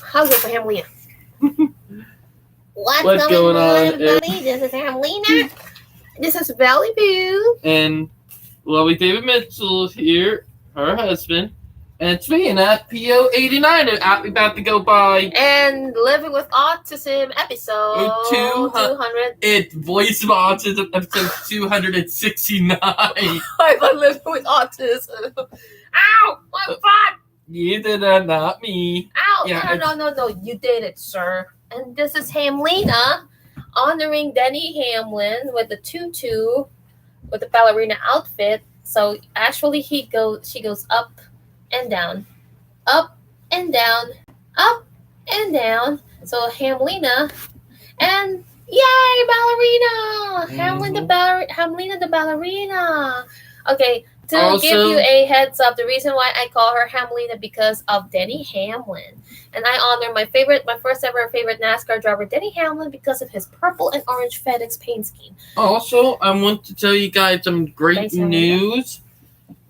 How's it for Hamlina? What's going on, everybody? This is Hamlina. This is Valley Boo. And lovely David Mitchell here, her husband. And it's me and that PO89 about to go by. And Living with Autism episode 200. It's Voice of Autism episode 269. I love Living with Autism. Ow! My butt! You did that, not me. Ow! Yeah, no. You did it, sir. And this is Hamlina honoring Denny Hamlin with the tutu with the ballerina outfit. So actually she goes up and down, up and down, up and down. So Hamlina and yay, ballerina! Hamlina the ballerina. Okay, to give you a heads up, the reason why I call her Hamlina because of Denny Hamlin. And I honor my first ever favorite NASCAR driver, Denny Hamlin, because of his purple and orange FedEx paint scheme. Also, I want to tell you guys some great news.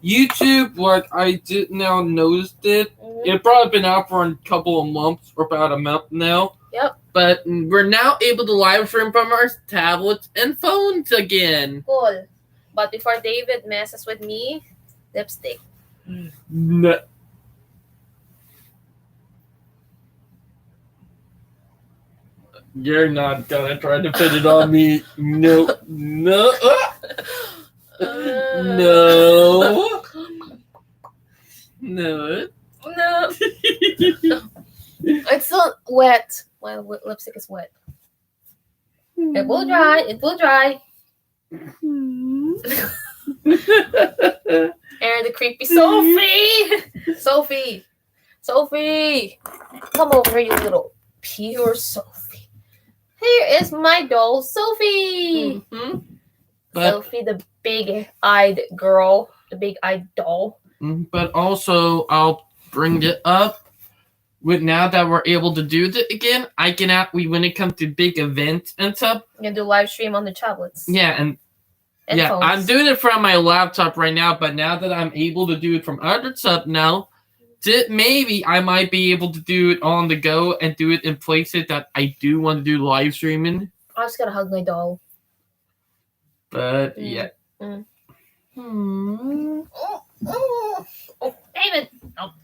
YouTube, like I did now noticed it. Mm-hmm. It's probably been out for a couple of months or about a month now. Yep. But we're now able to live stream from our tablets and phones again. Cool. But before David messes with me, lipstick. No. You're not gonna try to put it on me. No. No. No. No. No. It's still wet. My lipstick is wet. It will dry. It will dry. And the creepy Sophie. Sophie. Come over here, you little pure Sophie. Here is my doll, Sophie. Mm-hmm. Sophie, the big-eyed girl, the big-eyed doll. But also, I'll bring it up. With now that we're able to do it again, when it comes to big events and stuff. You can do live stream on the tablets. Yeah, and phones. I'm doing it from my laptop right now, but now that I'm able to do it from other stuff now, maybe I might be able to do it on the go and do it in places that I do want to do live streaming. I just gotta hug my doll. But yeah. Oh, David. Oh.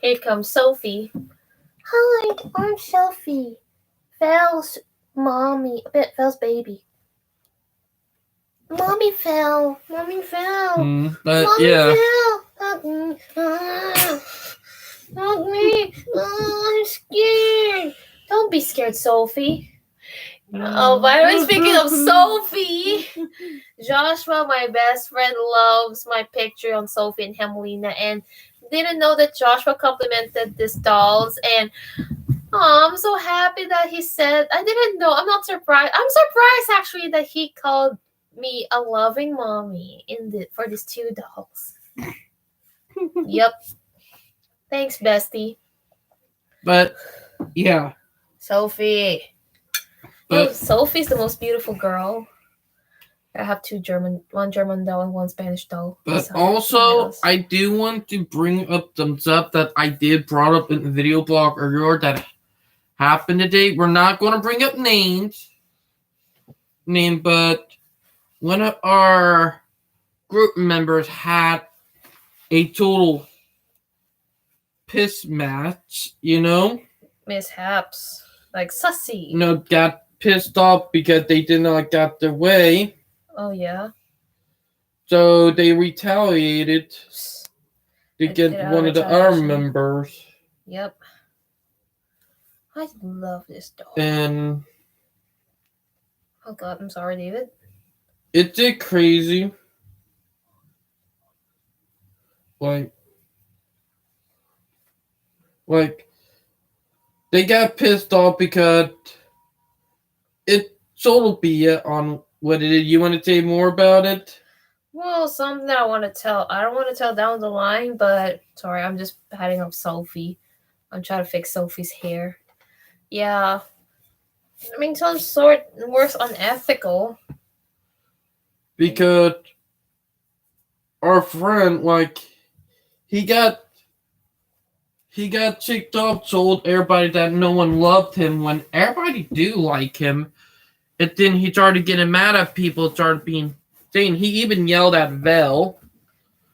Here comes Sophie. Hi, I'm Sophie. Val's baby. Mommy fell. But Mommy yeah. fell. Hug me. Oh, I'm scared. Don't be scared, Sophie. Oh, by the way, speaking of Sophie, Joshua, my best friend, loves my picture on Sophie and Hamlina, and didn't know that Joshua complimented these dolls, and I'm so happy that he said, I didn't know, I'm not surprised. I'm surprised actually that he called me a loving mommy for these two dolls. Yep. Thanks, bestie. But yeah. Sophie. Sophie's the most beautiful girl. I have one German doll and one Spanish doll. But also, I do want to bring up some stuff that I did brought up in the video blog earlier that happened today. We're not going to bring up names, but one of our group members had a total piss match, Mishaps. Like sussy. Got pissed off because they did not get their way. Oh, yeah? So they retaliated to get one of the other members. Yep. I love this dog. And... oh, God. I'm sorry, David. It did crazy. Like, they got pissed off because it's total BS on what it is. You want to say more about it? Well, something that I want to tell. I don't want to tell down the line, but sorry, I'm just patting up Sophie. I'm trying to fix Sophie's hair. Yeah. I mean, some sort worse unethical. Because our friend, he got he got kicked off, told everybody that no one loved him when everybody do like him. And then he started getting mad at people, started being saying he even yelled at Vel.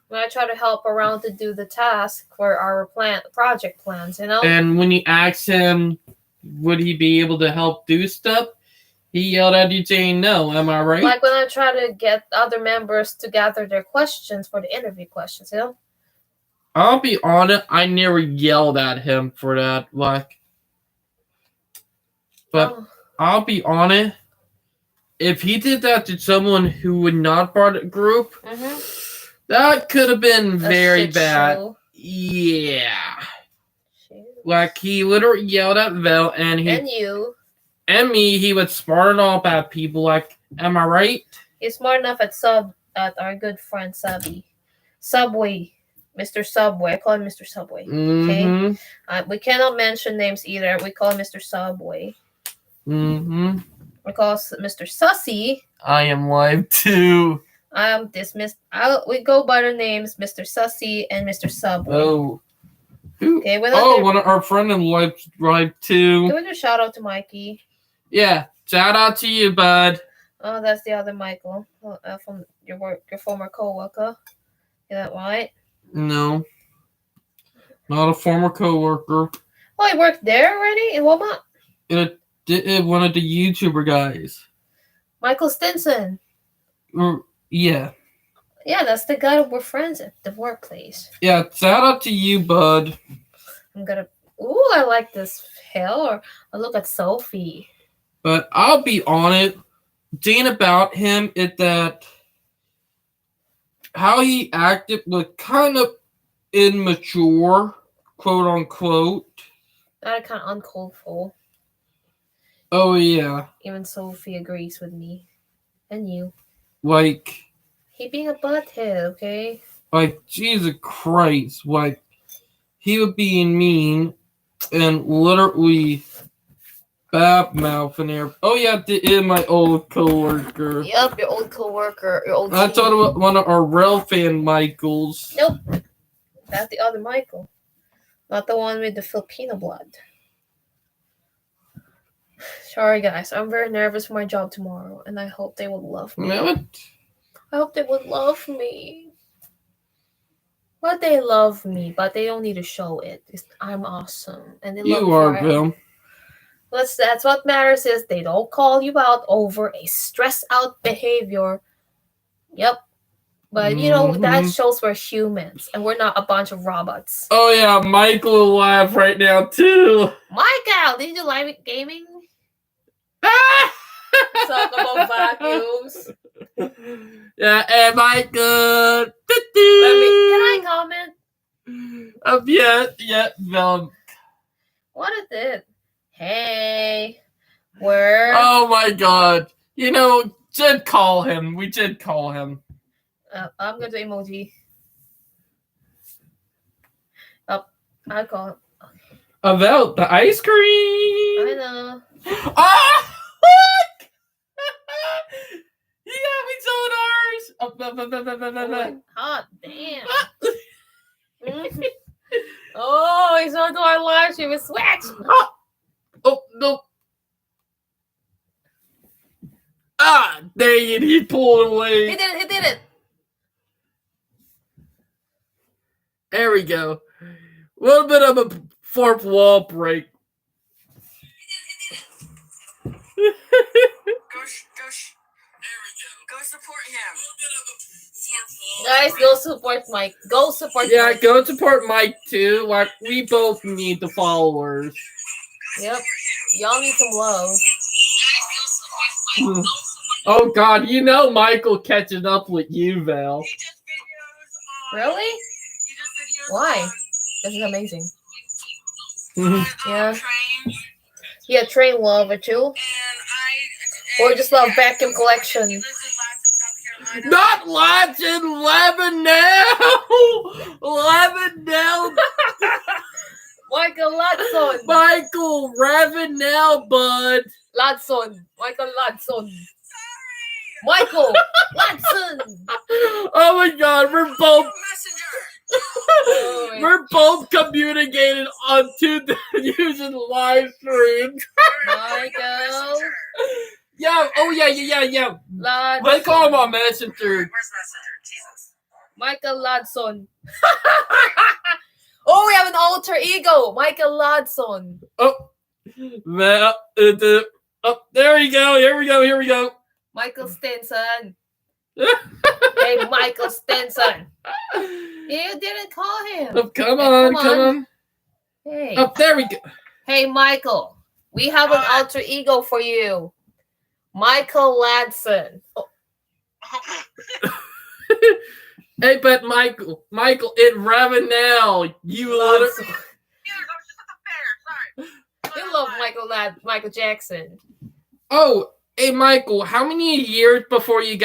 When I try to help around to do the task for our project plans, And when you asked him, would he be able to help do stuff? He yelled at you saying no, am I right? Like when I try to get other members to gather their questions for the interview questions, I'll be honest, I never yelled at him for that, but I'll be honest, if he did that to someone who would not part of the group, that could have been very bad. Show. Yeah. Like, he literally yelled at Vel, and you. And me, he would smart off at people, like, am I right? He's smart enough at our good friend Subway. Mr. Subway. I call him Mr. Subway. Okay? We cannot mention names either. We call him Mr. Subway. We call Mr. Sussy. I am live too. I am dismissed. We go by their names, Mr. Sussy and Mr. Subway. Oh. Who? Okay, one of our friend in live too. Give a shout out to Mikey. Yeah, shout out to you, bud. Oh, that's the other Michael from your former co-worker. Is that right? No, not a former co-worker. Oh, he worked there already in Walmart? One of the YouTuber guys. Michael Stinson. Yeah. Yeah, that's the guy that we're friends at the workplace. Yeah, shout out to you, bud. I like this hill. Or I look at Sophie. But I'll be honest, thing about him is that how he acted was kind of immature, quote unquote. That kind of uncalled for. Oh yeah. Even Sophie agrees with me, and you. Like. He being a butthead, okay? Like, Jesus Christ, like, he was being mean and literally bad mouthing there. Oh yeah, in my old coworker. Yep, your old coworker, your old. I thought it was one of our real fan Michaels. Nope, that's the other Michael, not the one with the Filipino blood. Sorry guys, I'm very nervous for my job tomorrow, and I hope they will love me. I hope they would love me. But they love me, but they don't need to show it. I'm awesome, and they love me. You are, Bill. That's what matters is they don't call you out over a stressed out behavior. Yep. But that shows we're humans and we're not a bunch of robots. Oh yeah, Michael will laugh right now too. Michael, did you like gaming? Talk about vacuums. Yeah, am I good? Can I comment? What is it? Hey, where? Oh my God! Did call him. We did call him. I'm gonna do emoji. I call him. About the ice cream. I know. Ah! Look! You got me ours. Hot damn. Oh, he's on to our live stream. It's switch. Oh no. Ah, dang it, he pulled away. He did it. There we go. A little bit of a fourth wall break. Go. There we go. Go support him. Guys, go support Mike. Go support Mike. Go support Mike too. Like, we both need the followers. Yep. Y'all need some love. Oh God, Michael catching up with you, Val. Really? Why? This is amazing. Yeah. Yeah, train lover too. Or just love vacuum collection. Not lots in 11 now. 11 now. Michael Ladson. Michael Ravenel, bud. Ladson. Michael Ladson. Michael Ladson. Oh my God, we're both. Oh, We're both communicating on using live streams. Michael. Yeah. Oh yeah. Lodson. Let's call him on Messenger. Where's Messenger? Jesus. Michael Lodson. Oh, we have an alter ego. Michael Lodson. Oh, well, there we go. Here we go. Michael Stinson. Hey, Michael Stinson. You didn't call him. Oh, come on. Hey. Oh, there we go. Hey, Michael. We have an alter ego for you. Michael Ladson. Oh. Hey, but Michael, in Ravenel, you little. You love Michael Jackson. Oh, hey, Michael, how many years before you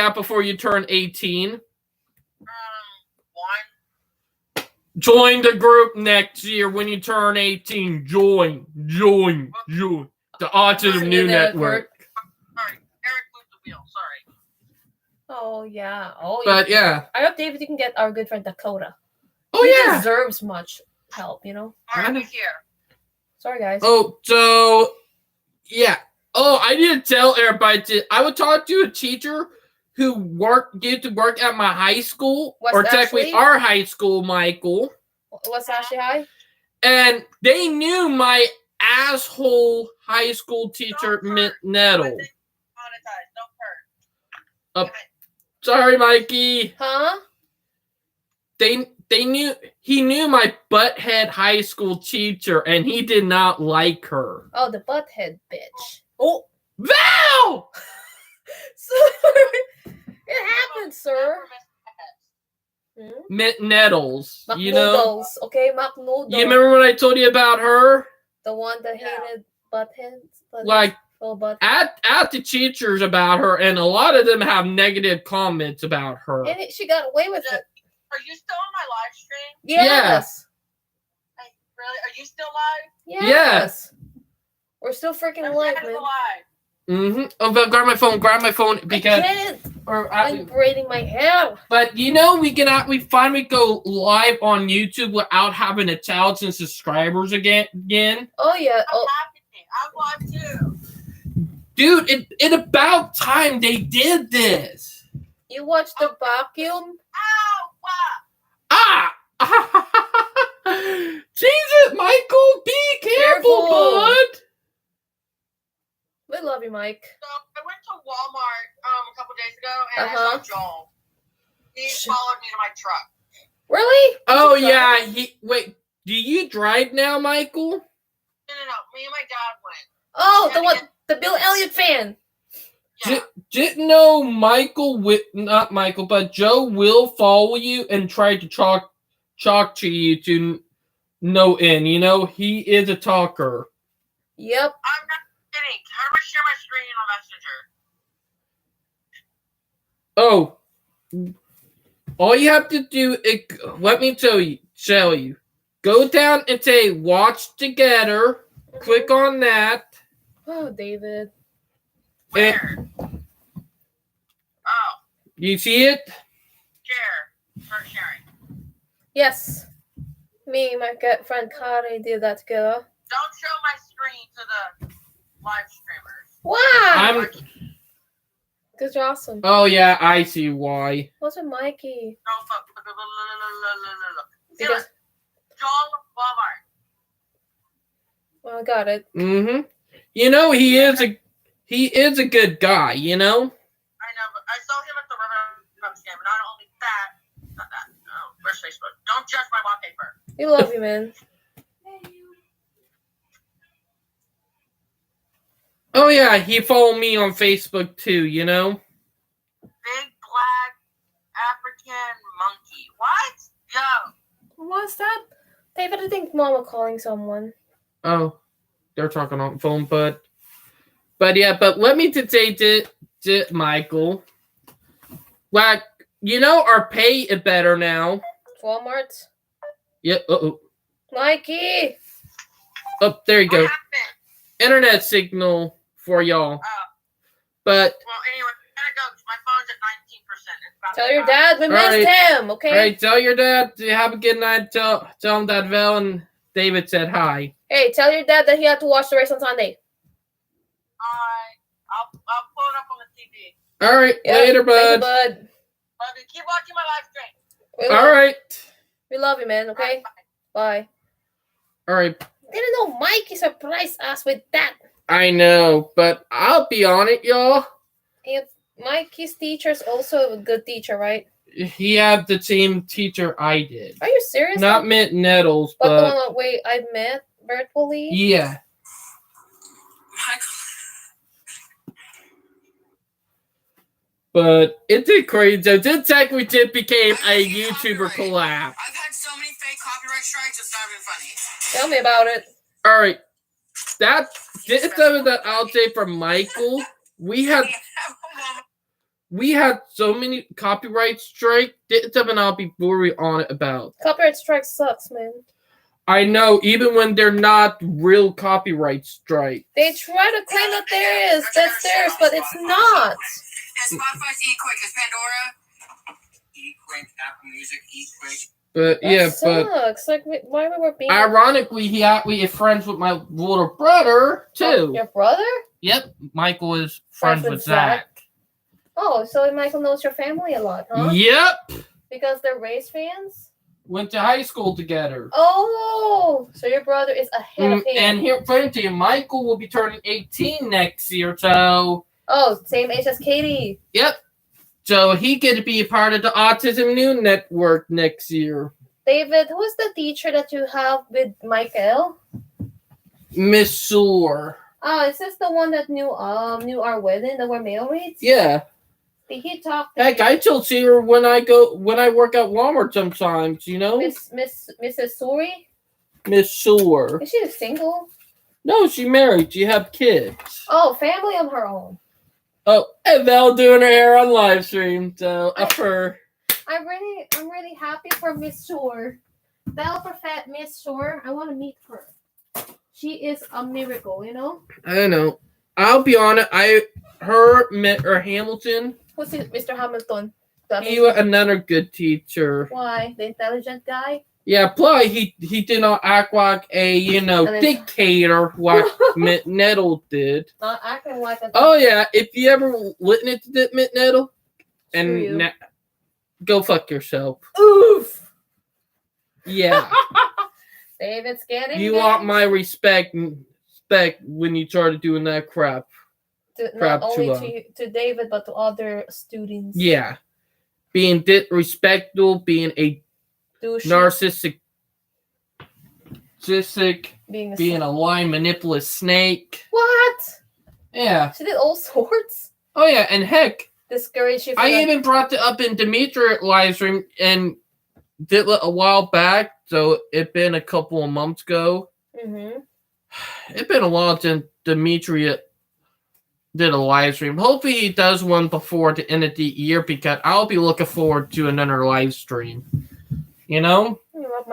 turned 18? 1. Join the group next year when you turn 18. Join. The Autism New Network. Sorry, Eric moved the wheel. Sorry. Oh, yeah. Oh, but yeah. I hope, David, you can get our good friend Dakota. Oh, he deserves much help, you know? All right, here. Sorry, guys. Oh, so, yeah. Oh, I need to tell everybody, I would talk to a teacher who get to work at my high school, technically our high school, Michael. What's Ashley High? And they knew my asshole high school teacher, Nettle. Sorry, Mikey. Huh? He knew my butthead high school teacher, and he did not like her. Oh, the butthead bitch. Oh, Val! Sorry. It happened, sir. Nettles. Mac you noodles, know? Okay, Mac noodles. You remember when I told you about her? The one that hated buttheads? Like, butt. at the teachers about her, and a lot of them have negative comments about her. And she got away with it. Are you still on my live stream? Yes. Really? Are you still live? Yes. We're still freaking alive, man. Mm-hmm. Oh, but grab my phone because I can't. I'm braiding my hair. But you know, we finally go live on YouTube without having 1,000 subscribers again. Oh yeah. Oh. I'm live too. Dude, it about time they did this. You watched the vacuum? Ow! Ah! Jesus, Michael, be careful, bud. We love you, Mike. So I went to Walmart a couple days ago and I saw Joel. He followed me to my truck. Really? Oh yeah. Wait. Do you drive now, Michael? No. Me and my dad went. Oh, the Bill Elliott fan. Yeah. Didn't know not Michael, but Joe will follow you and try to talk to you to no end. You know, he is a talker. Yep. I'm not kidding. How do I share my screen on Messenger? Oh. All you have to do is, let me tell you. Go down and say watch together. Mm-hmm. Click on that. Oh, David. Where? Oh. You see it? Share. Start sharing. Yes. Me and my good friend Kari did that together. Don't show my screen to the live streamers. Why? Because you're awesome. Oh, yeah, I see why. What's with Mikey? Because Joel Walmart. Well, I got it. Mm-hmm. You know, he is a good guy, you know? I know, but I saw him at the River Scam, but not only that. Oh, where's Facebook? Don't judge my wallpaper. We love you, man. Oh, yeah, he followed me on Facebook, too, you know? Big black African monkey. What? Yo. What's that? David, I think Mama calling someone. Oh, they're talking on the phone, but yeah, but let me say to Michael, like, you know, our pay is better now. Walmart? Yep, Mikey! Oh, there you go. What happened? Internet signal for y'all. But well, anyway, I gotta go. My phone's at 19%. It's Tell your dad we missed him, okay? All right, tell your dad to have a good night. Tell him that Val and David said hi. Hey, tell your dad that he had to watch the race on Sunday. Alright. I'll pull it up on the TV. Alright, later, bud. Thank you, bud. Okay, keep watching my live stream. Alright. We love you, man, okay? Bye. Alright. Didn't know Mikey surprised us with that. I know, but I'll be on it, y'all. If Mikey's teacher's also a good teacher, right? He had the same teacher I did. Are you serious? Not Mitt Nettles, but but... the one way I met virtually? Yeah. But it did crazy. This technically did became a YouTuber collab. I've had so many fake copyright strikes, it's not even funny. Tell me about it. Alright. That I'll say for Michael, we had so many copyright strikes. This something I'll be very on it about. Copyright strike sucks, man. I know, even when they're not real copyright strikes. They try to claim that that's theirs, but it's not. Has Spotify's eQuick? Has Pandora? eQuick, Apple Music, eQuick. But That yeah, sucks. Like, why we were being... Ironically, he is friends with my little brother too. Your brother? Yep, Michael is friends with Zach. Oh, so Michael knows your family a lot, huh? Yep. Because they're race fans? Went to high school together. Oh, so your brother is ahead of him. And here, friend to you, Michael will be turning 18 next year, so... Oh, same age as Katie. Yep. So he get to be a part of the Autism New Network next year. David, who is the teacher that you have with Michael? Miss Sewell. Oh, is this the one that knew our wedding that we're married? Yeah. Did he talk to Heck, I still see her when I work at Walmart sometimes, you know? Mrs. Suri? Miss Sewell. Is she single? No, she married. She have kids. Oh, family on her own. Oh, and Val doing her hair on live stream, so up her. I'm really happy for Miss Shore. Val Perfect Miss Shore. I want to meet her. She is a miracle, you know? I know. I'll be honest, Hamilton. Who's Mr. Hamilton? He was another good teacher. Why? The intelligent guy? Yeah, plus he did not act like a, dictator like Mitt Nettle did. Not acting like a... Oh, yeah. If you ever listened to Mitt Nettle, and go fuck yourself. Oof! Yeah. David's getting You want my respect when you started doing that crap. Not only to David, but to other students. Yeah. Being disrespectful, being a narcissistic, being a lying, manipulative snake. What? Yeah. She did all sorts. Oh yeah, and heck, discourage you. I even brought it up in Dimitri live stream and did it a while back. So it been a couple of months ago. Mm-hmm. It's been a while since Dimitri did a live stream. Hopefully he does one before the end of the year because I'll be looking forward to another live stream. You know? I love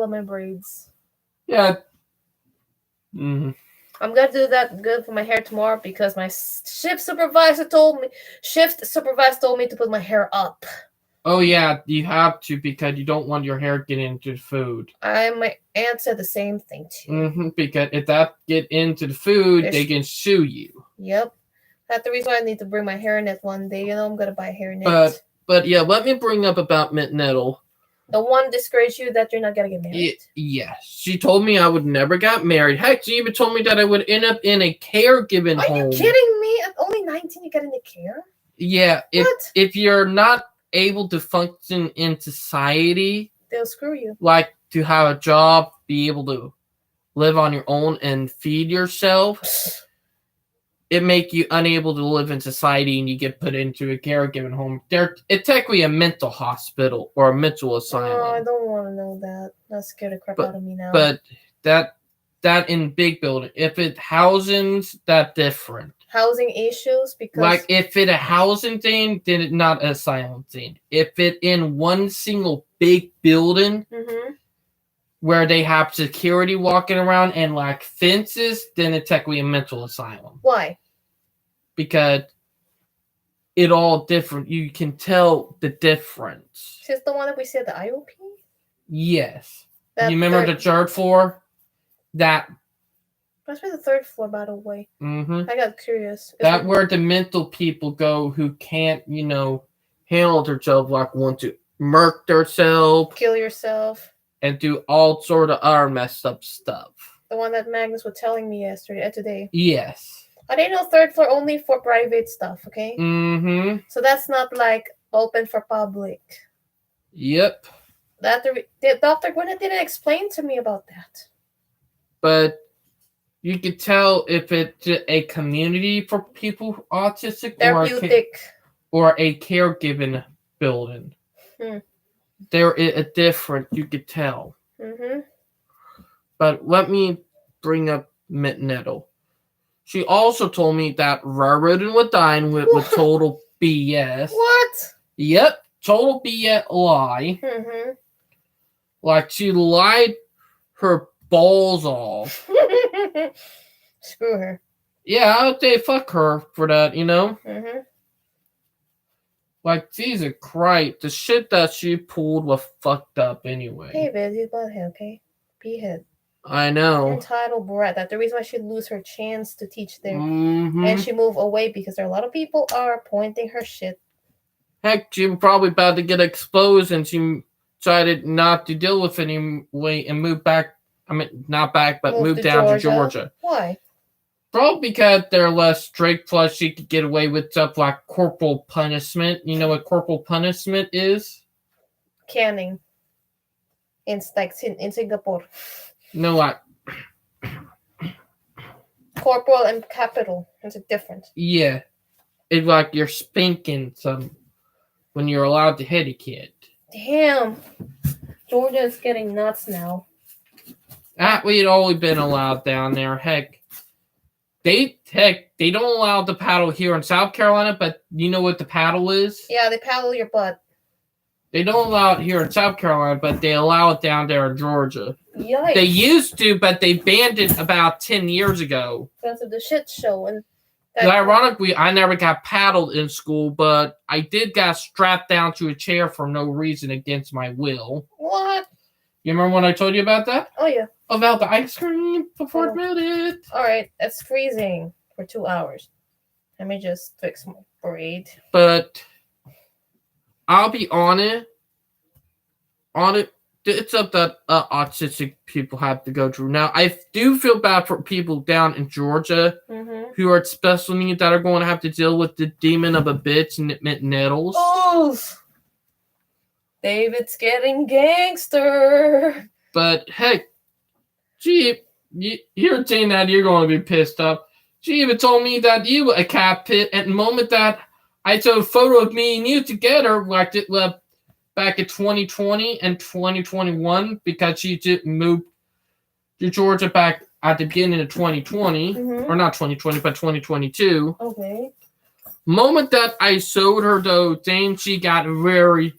my braids. Yeah. Mm-hmm. I'm gonna do that good for my hair tomorrow because my shift supervisor told me to put my hair up. Oh yeah, you have to because you don't want your hair getting into the food. My aunt said the same thing too. Mm-hmm, because if that get into the food, they can sue you. Yep. That's the reason why I need to bring my hairnet one day. I'm gonna buy a hairnet. But yeah, let me bring up about Mitt Nettle. The one discouraged you that you're not gonna get married. Yes. She told me I would never get married. Heck, she even told me that I would end up in a caregiving home. Are you kidding me? At only 19 you get into care? Yeah. If you're not able to function in society, they'll screw you. Like to have a job, be able to live on your own and feed yourself. It make you unable to live in society and you get put into a caregiving home. It's technically a mental hospital or a mental asylum. Oh, I don't want to know that. That scared the crap out of me now. But that in big building, if it housings, that different. Housing issues because like if it a housing thing, then it's not an asylum thing. If it in one single big building where they have security walking around and like fences, then it's technically a mental asylum. Why? Because it all different. You can tell the difference. She's the one that we see at the IOP? Yes. You remember the third floor? That. Must be the third floor, by the way. Mm-hmm. I got curious. That where the mental people go who can't, handle themselves, like want to murk themselves. Kill yourself. And do all sort of other messed up stuff. The one that Magnus was telling me today. Yes. I didn't know third floor only for private stuff, okay? Mm-hmm. So that's not like open for public. Yep. Dr. Gwyneth didn't explain to me about that. But you could tell if it's a community for people autistic therapeutic or a caregiving building. There is a difference, you could tell. Mm-hmm. But let me bring up Nettle. She also told me that Railroading with Dying with total BS. What? Yep, total BS lie. Mm-hmm. Like she lied her balls off. Screw her. Yeah, I would say fuck her for that, Mm-hmm. Like, Jesus Christ, the shit that she pulled was fucked up anyway. David, he's butthead, okay? Behead. I know. Entitled brat. That's the reason why she lose her chance to teach there. Mm-hmm. And she move away because there are a lot of people are pointing her shit. Heck, she was probably about to get exposed and she decided not to deal with it anyway and move back. I mean, not back, but move down to Georgia. Why? Probably because they're less strict, plus she could get away with stuff like corporal punishment. You know what corporal punishment is? Canning. In Singapore. No, what? Corporal and capital. There's a difference. Yeah. It's like you're spanking some when you're allowed to hit a kid. Damn. Georgia is getting nuts now. That we'd always been allowed down there. Heck, they don't allow the paddle here in South Carolina, but you know what the paddle is? Yeah, they paddle your butt. They don't allow it here in South Carolina, but they allow it down there in Georgia. Yikes. They used to, but they banned it about 10 years ago. Because of the shit show. And ironically, I never got paddled in school, but I did get strapped down to a chair for no reason against my will. What? You remember when I told you about that? Oh, yeah. About the ice cream before it melted. Alright, that's freezing for 2 hours. Let me just fix my braid. But I'll be honest. It's up that autistic people have to go through. Now, I do feel bad for people down in Georgia who are special needs that are going to have to deal with the demon of a bitch and Nettles. Oh, David's getting gangster. But hey, you're saying that you're going to be pissed off. She even told me that you were a cat pit at the moment that I took a photo of me and you together, like it back in 2020 and 2021, because she just moved to Georgia back at the beginning of 2020, or not 2020, but 2022. Okay. Moment that I showed her though, then she got a very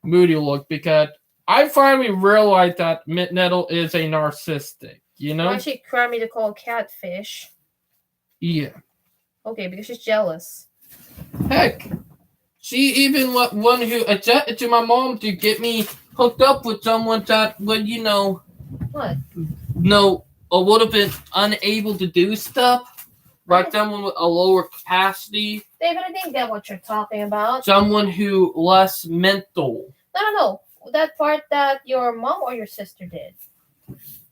moody look because I finally realized that Nettle is a narcissistic, Why she cried me to call catfish? Yeah. Okay, because she's jealous. Heck, she even one who objected to my mom to get me hooked up with someone that would, What? would have been unable to do stuff. Like someone with a lower capacity. David, I didn't get what you're talking about. Someone who less mental. No. That part that your mom or your sister did.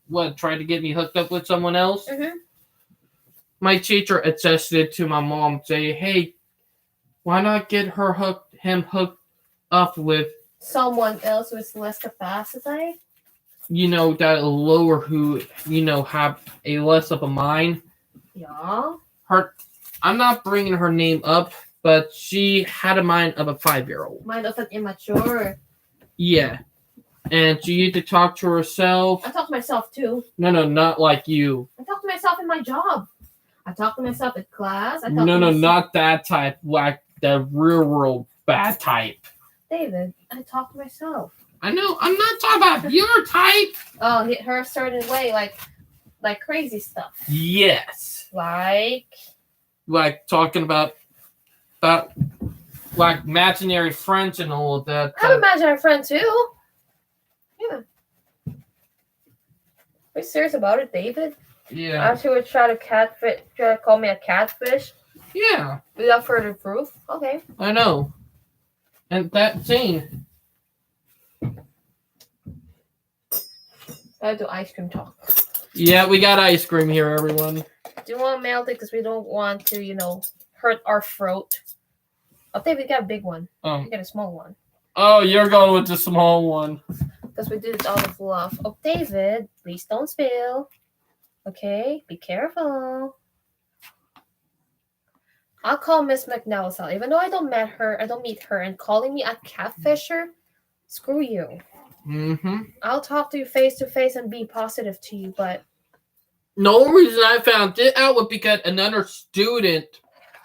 What, tried to get me hooked up with someone else? Mm-hmm. My teacher attested to my mom, say, hey, why not get him hooked up with someone else with less capacity? That lower who, have a less of a mind. Yeah. I'm not bringing her name up, but she had a mind of a 5-year-old. Mind of an immature. Yeah. And she used to talk to herself. I talk to myself too. No, not like you. I talk to myself in my job. I talk to myself at class. No, not that type. Like the real world bad type. David, I talk to myself. I know. I'm not talking about your type. Oh, her certain way, like crazy stuff. Yes. Like talking about like imaginary friends and all of that. I have imaginary friends too. Yeah. Are you serious about it, David? Yeah. Actually, would try to call me a catfish. Yeah. Without further proof. Okay. I know. And that scene. I do ice cream talk. Yeah, we got ice cream here, everyone. Do you want to melt it? Because we don't want to, hurt our throat. Oh, David, we got a big one. We got a small one. Oh, you're going with the small one. Because we do this out of love. Oh, David, please don't spill. Okay, be careful. I'll call Miss McNell's out. Even though I don't meet her, and calling me a catfisher, screw you. Mm-hmm. I'll talk to you face to face and be positive to you, but no reason I found it out was because another student,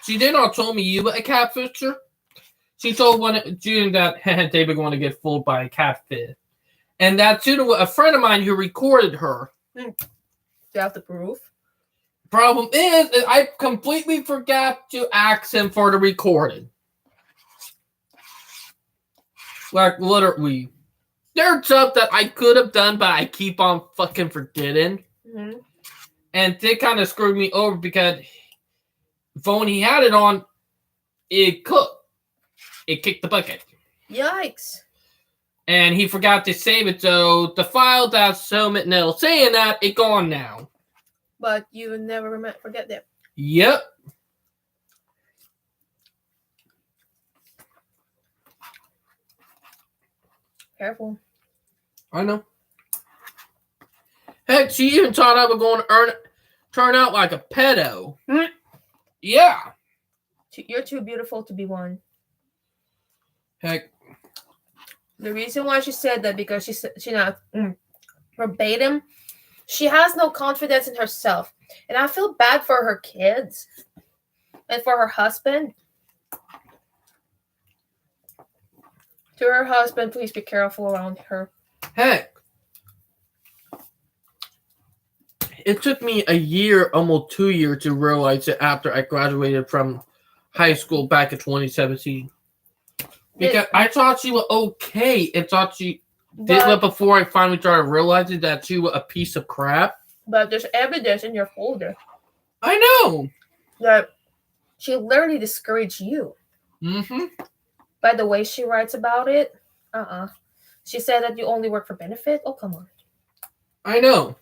she did not tell me you were a catfisher. She told one student that David going to get fooled by a catfish. And that student was a friend of mine who recorded her. Do you have the proof? Problem is, I completely forgot to ask him for the recording. Like, literally. There's stuff that I could have done, but I keep on fucking forgetting. Mm-hmm. And they kind of screwed me over because the phone he had it on, it cooked. It kicked the bucket. Yikes. And he forgot to save it, so the file that's now saying that, it's gone now. But you never forget that. Yep. Careful. I know. Heck, she even thought I was going to turn out like a pedo. Mm. Yeah. You're too beautiful to be one. Heck. The reason why she said that because she not verbatim. She has no confidence in herself, and I feel bad for her kids and for her husband. To her husband, please be careful around her. Heck. It took me a year, almost 2 years, to realize it after I graduated from high school back in 2017. Because I thought she was okay and thought she did it before I finally started realizing that she was a piece of crap. But there's evidence in your folder. I know. That she literally discouraged you. Mm-hmm. By the way she writes about it. She said that you only work for benefit. Oh, come on. I know.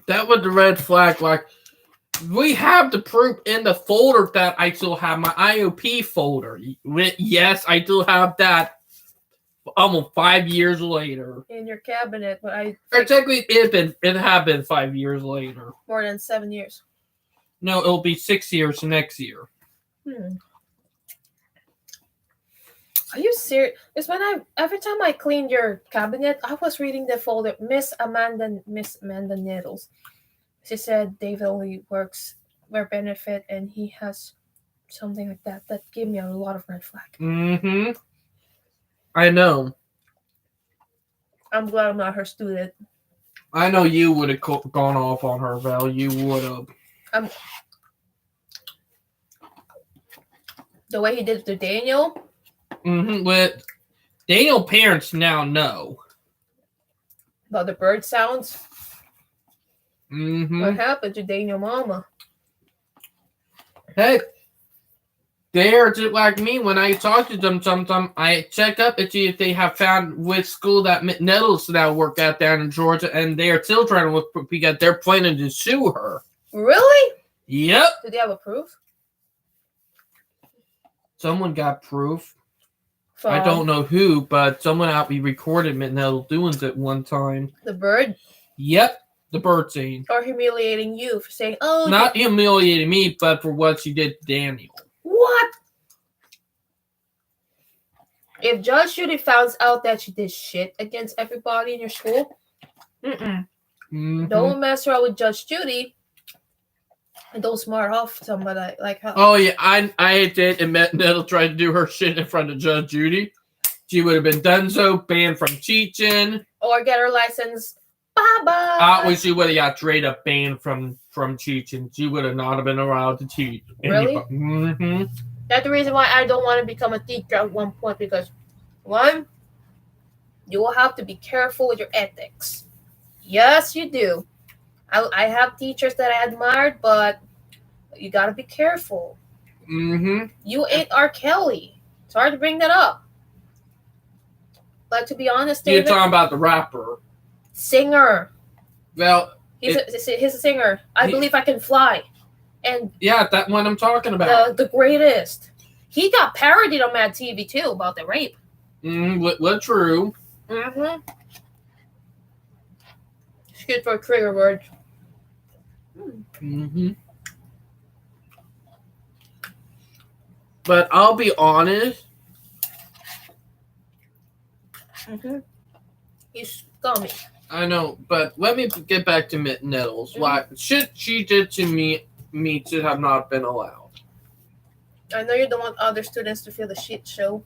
That was the red flag. Like, we have the proof in the folder that I still have my IOP folder. Yes, I still have that almost 5 years later. In your cabinet, but technically it had been 5 years later. More than 7 years. No, it'll be 6 years next year. Are you serious? Because every time I cleaned your cabinet, I was reading the folder, Miss Amanda Needles. She said David only works for benefit and he has something like that. That gave me a lot of red flag. Mm-hmm. I know. I'm glad I'm not her student. I know you would have gone off on her, Val. You would have. The way he did it to Daniel. Mm-hmm. But Daniel parents now know. About the bird sounds. Mm-hmm. What happened to Daniel mama? Hey, they're just like me. When I talk to them sometimes, I check up and see if they have found which school that McNettles now work at down in Georgia, and they are still trying to look because they're planning to sue her. Really? Yep. Did they have a proof? Someone got proof. I don't know who, but someone out me recorded McNettles doing it one time. The bird? Yep. The bird scene. Or humiliating you for saying, oh... Not humiliating me, but for what she did to Daniel. What? If Judge Judy finds out that she did shit against everybody in your school, don't mess around with Judge Judy and don't smart off somebody like her. Oh, yeah, I did, and Nettle tried to do her shit in front of Judge Judy. She would have been done so, banned from teaching. Or get her license. Bye-bye. She would have got straight up banned from teaching. She would have not been allowed to teach. Really? Mm-hmm. That's the reason why I don't want to become a teacher at one point, because one, you will have to be careful with your ethics. Yes, you do. I have teachers that I admired, but you gotta be careful. Mm-hmm. You ain't R. Kelly. Sorry to bring that up, but to be honest, David, you're talking about the rapper, singer. Well, he's a singer. I believe I Can Fly, and yeah, that one I'm talking about. The greatest. He got parodied on Mad TV too about the rape. What true? Excuse for a trigger word. But I'll be honest. He's scummy. I know, but let me get back to Nettles. Why shit she did to me should have not been allowed. I know you don't want other students to feel the shit show.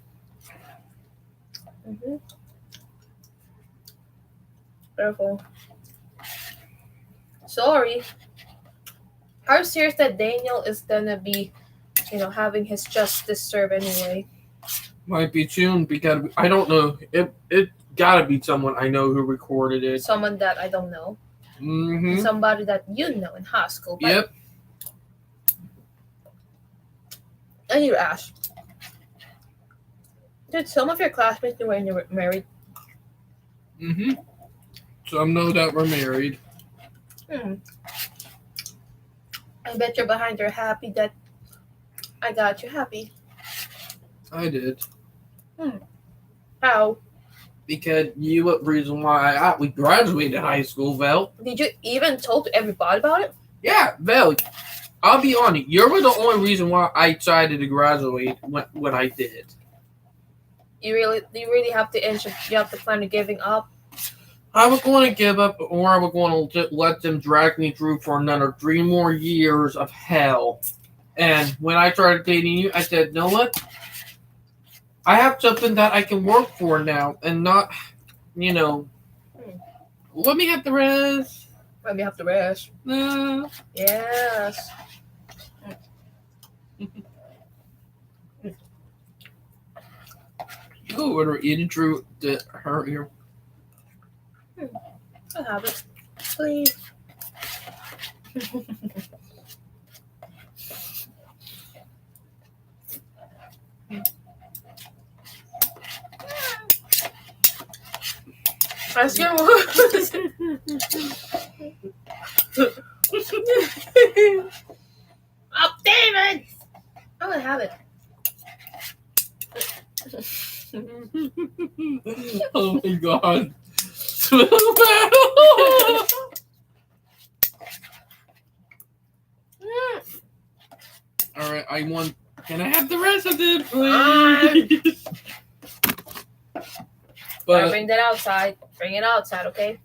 Careful. Sorry. How serious that Daniel is gonna be, having his justice served anyway? Might be soon because I don't know. It gotta be someone I know who recorded it. Someone that I don't know. Somebody that you know in high school. Yep. I need to ask. Did some of your classmates know when you were married? Some know that we're married. I bet you're behind her happy that I got you happy. I did. How? Because you were the reason why we graduated high school, Val. Did you even told everybody about it? Yeah, Val. I'll be honest. You were the only reason why I decided to graduate when I did. You really have to plan on giving up? I was going to give up, or I was going to let them drag me through for another 3 more years of hell. And when I started dating you, I said, "No what? I have something that I can work for now, and not, let me have the rest." Let me have the rest. Yes. You go order eating through her ear. I'll have it. Please. Ask your mom. Oh, David! I'm gonna have it. Oh my god. Alright, I want. Can I have the rest of it, please? But bring that outside. Bring it outside, okay?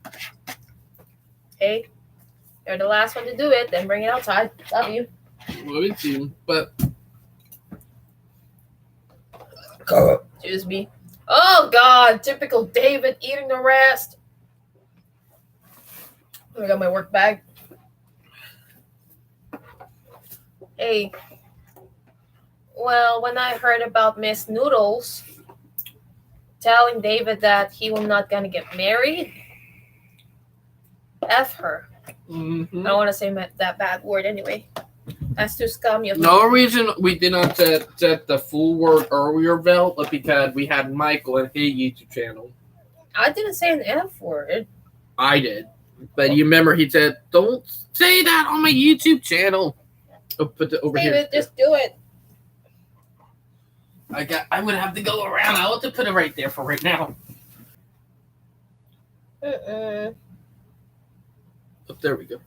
Okay? You're the last one to do it, then bring it outside. Love you. Love you too, but. Excuse me. Oh, God. Typical David eating the rest. I got my work bag. Hey. Well, when I heard about Miss Noodles telling David that he was not going to get married, F her. I don't want to say that bad word anyway. That's too scummy of me. No reason we did not set the full word earlier, Val, but because we had Michael and his YouTube channel. I didn't say an F word. I did. But you remember he said, "Don't say that on my YouTube channel." I'll put it over David, here. just do it. I would have to go around. I'll have to put it right there for right now. Oh, there we go.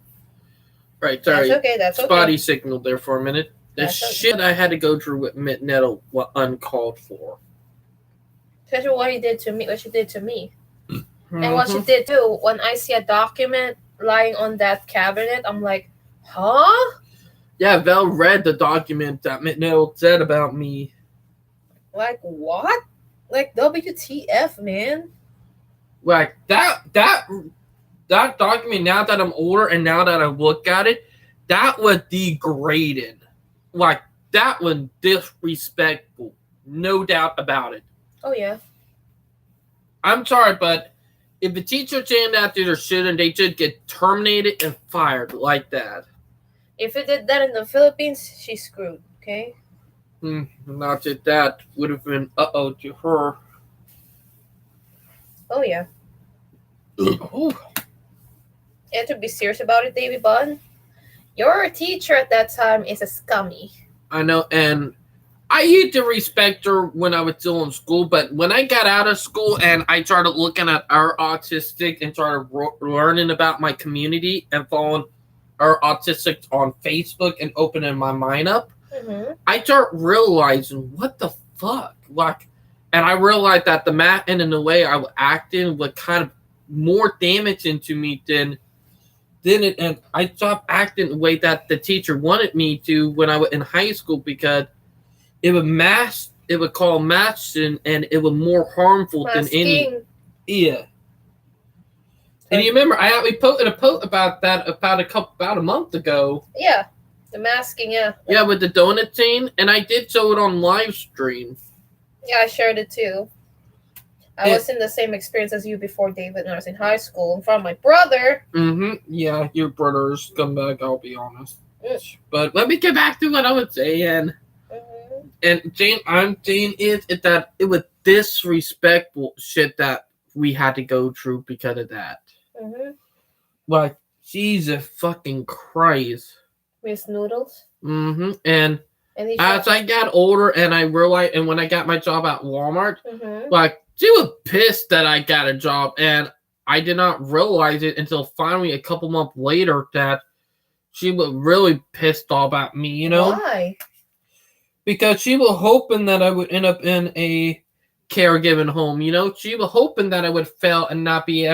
Right, sorry. That's okay. Spotty signal there for a minute. The shit I had to go through with Nettle was uncalled for. Especially what she did to me. And what she did too, when I see a document lying on that cabinet, I'm like, huh? Yeah, Val read the document that Nettle said about me. Like, what? Like, WTF, man? Like, that document, now that I'm older and now that I look at it, that was degraded. Like, that was disrespectful. No doubt about it. Oh, yeah. I'm sorry, but if a teacher saying that to their student, they should get terminated and fired like that. If it did that in the Philippines, she's screwed, okay? Not that that would have been to her. Oh, yeah. Oh. You have to be serious about it, Davy Bun. Your teacher at that time is a scummy. I know, and I used to respect her when I was still in school, but when I got out of school and I started looking at our autistic and started learning about my community and following our autistics on Facebook and opening my mind up, I start realizing what the fuck, like, and I realized that the math and in the way I was acting was kind of more damaging to me than it, and I stopped acting the way that the teacher wanted me to when I was in high school because it would call masking, and it was more harmful than any. Yeah. And you remember we posted a post about that about a month ago. Yeah, the masking, yeah. Yeah, with the donut scene, and I did show it on live stream. Yeah, I shared it too. I was in the same experience as you before, David, when I was in high school in front of my brother. Yeah, your brother's scumbag, I'll be honest. But let me get back to what I was saying. And Jane, I'm saying is that it was disrespectful shit that we had to go through because of that. Like, Jesus fucking Christ. Miss Noodles. And as I got older and I realized, and when I got my job at Walmart, like, she was pissed that I got a job, and I did not realize it until finally a couple months later that she was really pissed off at me, you know? Why? Because she was hoping that I would end up in a caregiving home, you know? She was hoping that I would fail and not be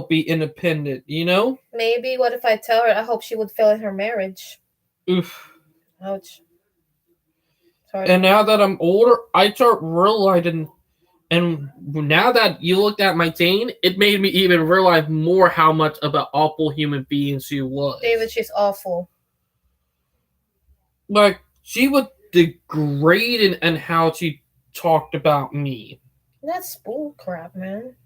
be independent, you know? Maybe, what if I tell her I hope she would fail in her marriage? Oof. Ouch. Sorry. And now that I'm older, I start realizing, and now that you looked at my Jane, it made me even realize more how much of an awful human being she was. David, she's awful. Like, she was degrading in how she talked about me. That's bull crap, man.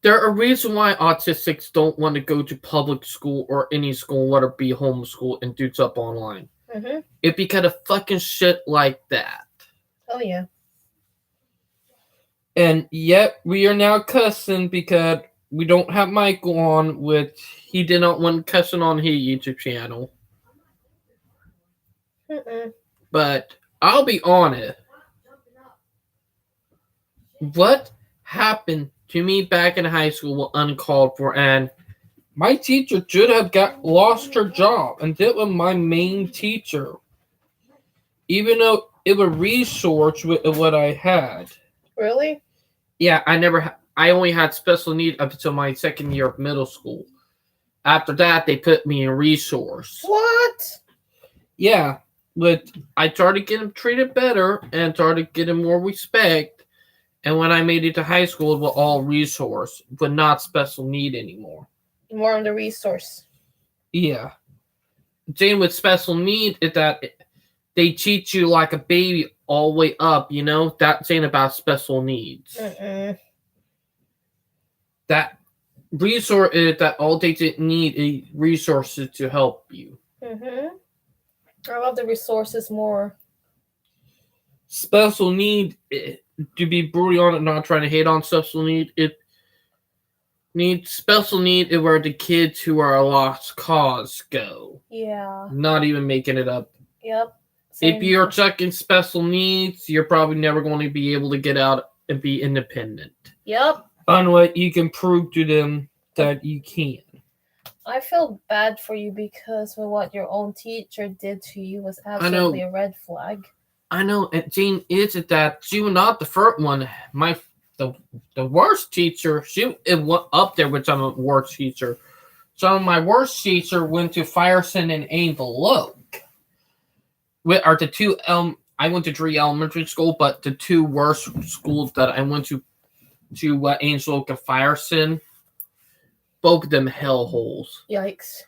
There are reasons why autistics don't want to go to public school or any school, whether it be homeschool and do stuff online. It's because of fucking shit like that. Oh, yeah. And yet, we are now cussing because we don't have Michael on, which he did not want cussing on his YouTube channel. But I'll be honest. What happened to me back in high school was uncalled for, and my teacher should have lost her job, and that was my main teacher. Even though it was resource with what I had. Really? Yeah, I only had special need up until my second year of middle school. After that, they put me in resource. What? Yeah, but I started getting treated better and started getting more respect. And when I made it to high school, it was all resource, but not special need anymore. More on the resource. Yeah. Jane, with special need is that they treat you like a baby all the way up, you know? That's saying about special needs. That resource is that all they need is resources to help you. I love the resources more. Special need, to be brutally honest, not trying to hate on special need, special need is where the kids who are a lost cause go. Yeah. Not even making it up. Yep. If you're chucking special needs, you're probably never going to be able to get out and be independent. Yep. Unless you can prove to them that you can. I feel bad for you because what your own teacher did to you was absolutely a red flag. I know, and Jane, is it that she was not the first one. The worst teacher, it went up there with some of the worst teacher. Some of my worst teacher went to Firestone and Angel Oak. Are the two I went to 3 elementary school, but the two worst schools that I went to Angel Oak and Firestone, both of them hellholes. Yikes.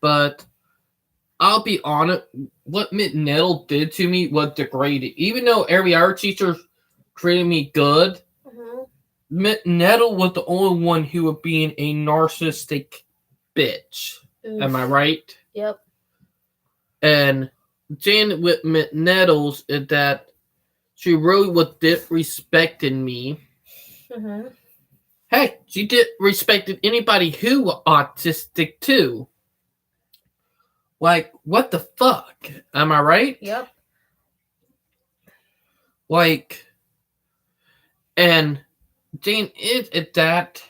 But I'll be honest, what McNettle did to me was degrading. Even though every art teacher treated me good, McNettle was the only one who was being a narcissistic bitch. Oof. Am I right? Yep. And Jane with McNettles is that she really was disrespecting me. Hey, she disrespected anybody who was autistic too. Like, what the fuck? Am I right? Yep. Like, and Jane is at that.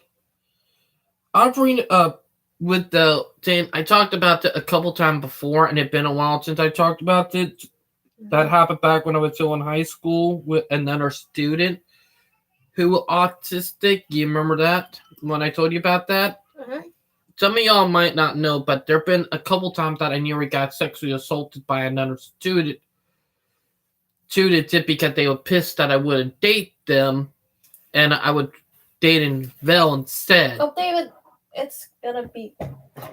I'll bring it up with the Jane. I talked about it a couple times before, and it's been a while since I talked about it. That happened back when I was still in high school with another student who was autistic. You remember that when I told you about that? Some of y'all might not know, but there have been a couple times that I nearly got sexually assaulted by another student. Just because they were pissed that I wouldn't date them, and I would date in Vel instead. Oh, David, it's gonna be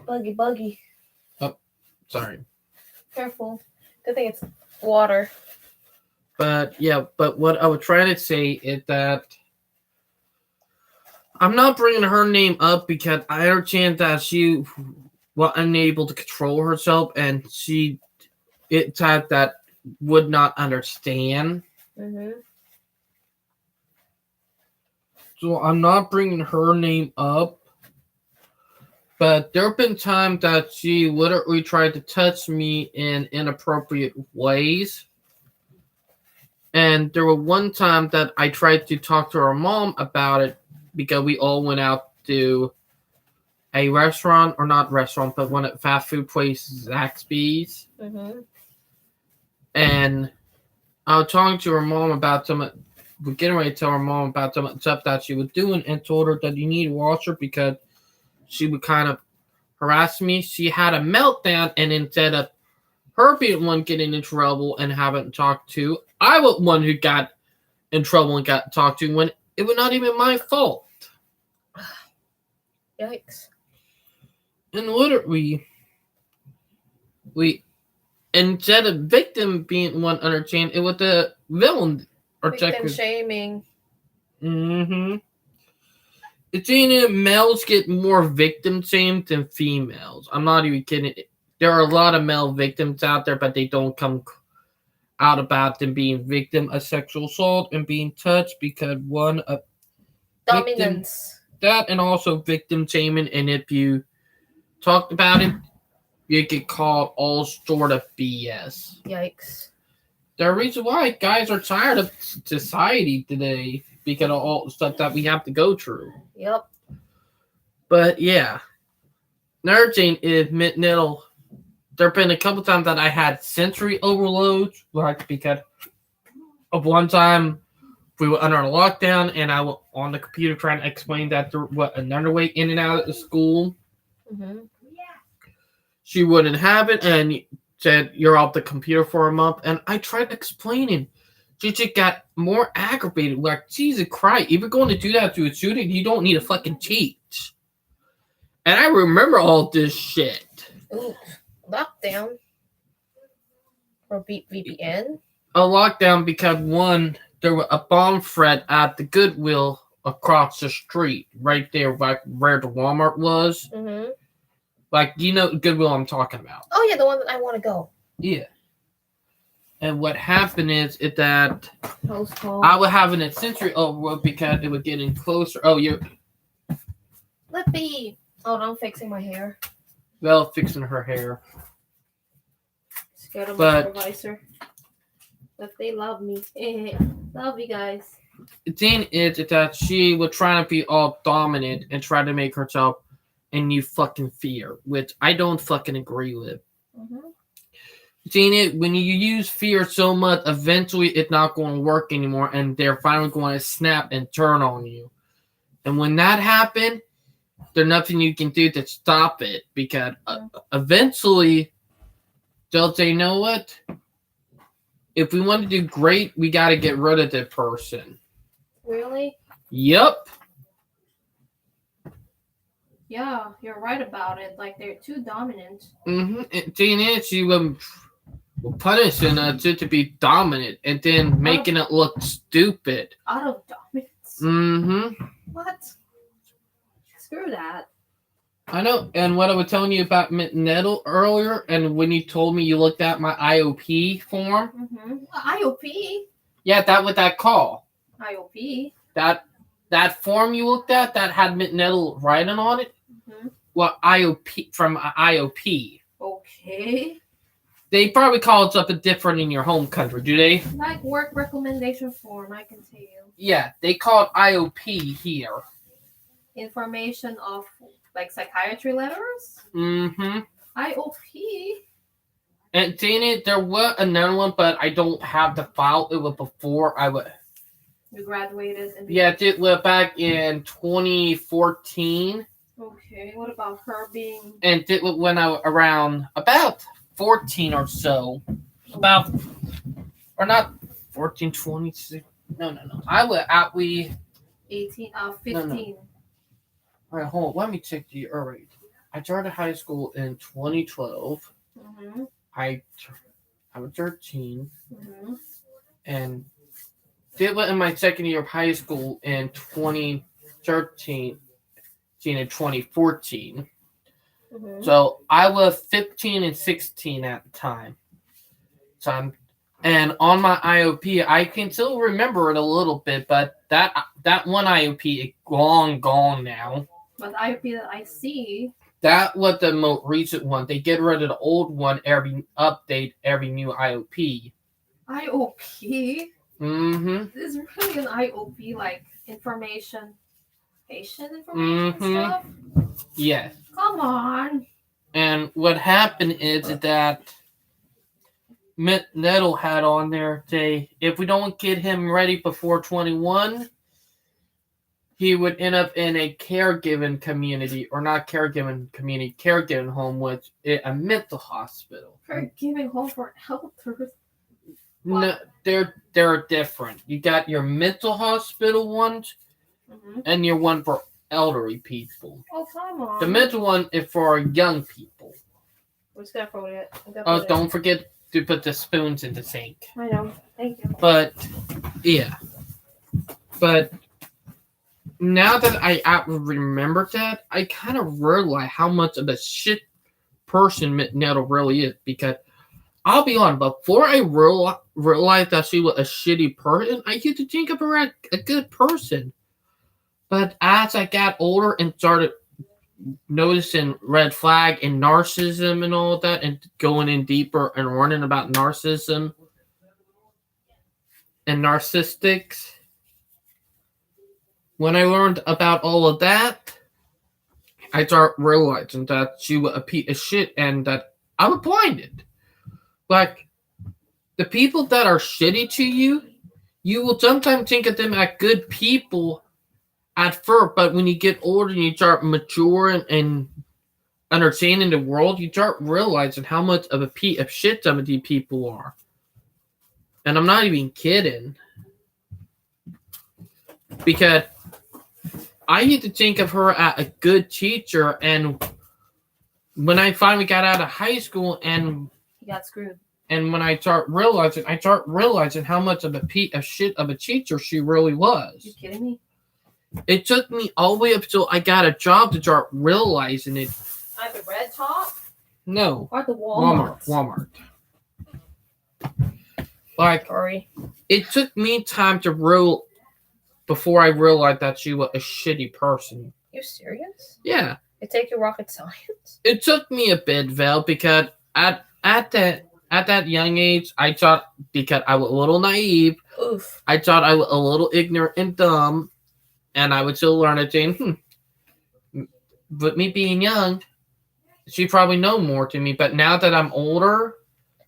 buggy. Oh, sorry. Careful. Good thing it's water. But what I was trying to say is that I'm not bringing her name up because I understand that she was unable to control herself, and it's that would not understand. So I'm not bringing her name up, but there have been times that she literally tried to touch me in inappropriate ways. And there was one time that I tried to talk to her mom about it because we all went out to a restaurant, or not restaurant, but one at fast food place, Zaxby's. And I was talking to her mom about we're getting ready to tell her mom about some stuff that she was doing, and told her that you need to watch her because she would kind of harass me. She had a meltdown, and instead of her being the one getting in trouble and having talked to, I was one who got in trouble and got talked to when it was not even my fault. Yikes. And literally, instead of victim being one understand, it was the villain. Victim shaming. It's even males get more victim shamed than females. I'm not even kidding. There are a lot of male victims out there, but they don't come out about them being victim of sexual assault and being touched because one of dominance. That and also victim shaming, and if you talked about it, you get called all sort of BS. Yikes. The reason why guys are tired of society today because of all the stuff that we have to go through. Yep. But yeah, another thing is McNettle. There have been a couple times that I had sensory overloads, like because of one time we were under a lockdown and I was on the computer trying to explain that there was another way in and out of the school. She wouldn't have it and said, "You're off the computer for a month." And I tried explaining. She just got more aggravated. Like, Jesus Christ, if you're going to do that to a student, you don't need to fucking cheat. And I remember all this shit. Ooh, lockdown? Or VPN? A lockdown because, one, there was a bomb threat at the Goodwill across the street, right there, like where the Walmart was. Like, you know Goodwill I'm talking about. Oh, yeah, the one that I want to go. Yeah. And what happened is that I was having a sensory overload because it was getting closer. Oh, you. Let me. Oh, I'm fixing my hair. Well, fixing her hair. Scared of my supervisor. But they love me. Love you guys. The thing is that she was trying to be all dominant and try to make herself a new fucking fear, which I don't fucking agree with. Seeing it, when you use fear so much, eventually it's not going to work anymore, and they're finally going to snap and turn on you. And when that happens, there's nothing you can do to stop it, because eventually they'll say, "You know what? If we want to do great, we got to get rid of that person." Really? Yep. Yeah, you're right about it. Like they're too dominant. And thing is, she will punishing us to be dominant and then making it look stupid. Out of dominance. What? Screw that. I know. And what I was telling you about Nettle earlier, and when you told me you looked at my IOP form. IOP. Yeah, that what that call. IOP. That form you looked at that had Nettle writing on it. Well, IOP from IOP. Okay. They probably call it something different in your home country, do they? Like work recommendation form, I can tell you. Yeah, they call it IOP here. Information of like psychiatry letters? IOP. And Dana, there was another one, but I don't have the file. It was before I was. You graduated? Yeah, it was back in 2014. Okay, what about her being? And it was when I was around about 14 or so. About, or not 14, 26. No. I was at 15. No. All right, hold on. Let me check the rate. I started high school in 2012. I was 13. And did in my second year of high school in 2013 and 2014. So I was 15 and 16 at the time. And on my IOP, I can still remember it a little bit, but that one IOP is long gone now. But the IOP that I see, that was the most recent one. They get rid of the old one every update, every new IOP. IOP? Is really an IOP like information, patient information stuff? Yes. Come on. And what happened is that Nettle had on there, if we don't get him ready before 21, he would end up in a caregiving community, or not caregiving community, caregiving home with a mental hospital. Caregiving home for elders? No, they're different. You got your mental hospital ones, and your one for elderly people. Oh, come on. The mental one is for young people. We're just gonna throw it. Oh, don't forget to put the spoons in the sink. I know. Thank you. But, yeah. But now that I remember that, I kind of realize how much of a shit person Nettle really is. Because, I'll be honest, before I realized that she was a shitty person, I used to think of her as a good person. But as I got older and started noticing red flag and narcissism and all that, and going in deeper and learning about narcissism and narcissistics, when I learned about all of that, I started realizing that she was a piece of shit and that I was blinded. Like, the people that are shitty to you, you will sometimes think of them as good people at first, but when you get older and you start maturing and understanding the world, you start realizing how much of a piece of shit some of these people are. And I'm not even kidding. Because I used to think of her as a good teacher, and when I finally got out of high school and he got screwed. And when I start realizing how much of a piece of shit of a teacher she really was. You kidding me? It took me all the way up till I got a job to start realizing it. At the Red Top? No. Or at the Walmart? Walmart. Like, sorry. It took me time to before I realized that she was a shitty person. You serious? Yeah. It take you rocket science? It took me a bit, Val, because at that young age, I thought, because I was a little naive, I thought I was a little ignorant and dumb, and I would still learn a thing. But me being young, she probably know more to me. But now that I'm older,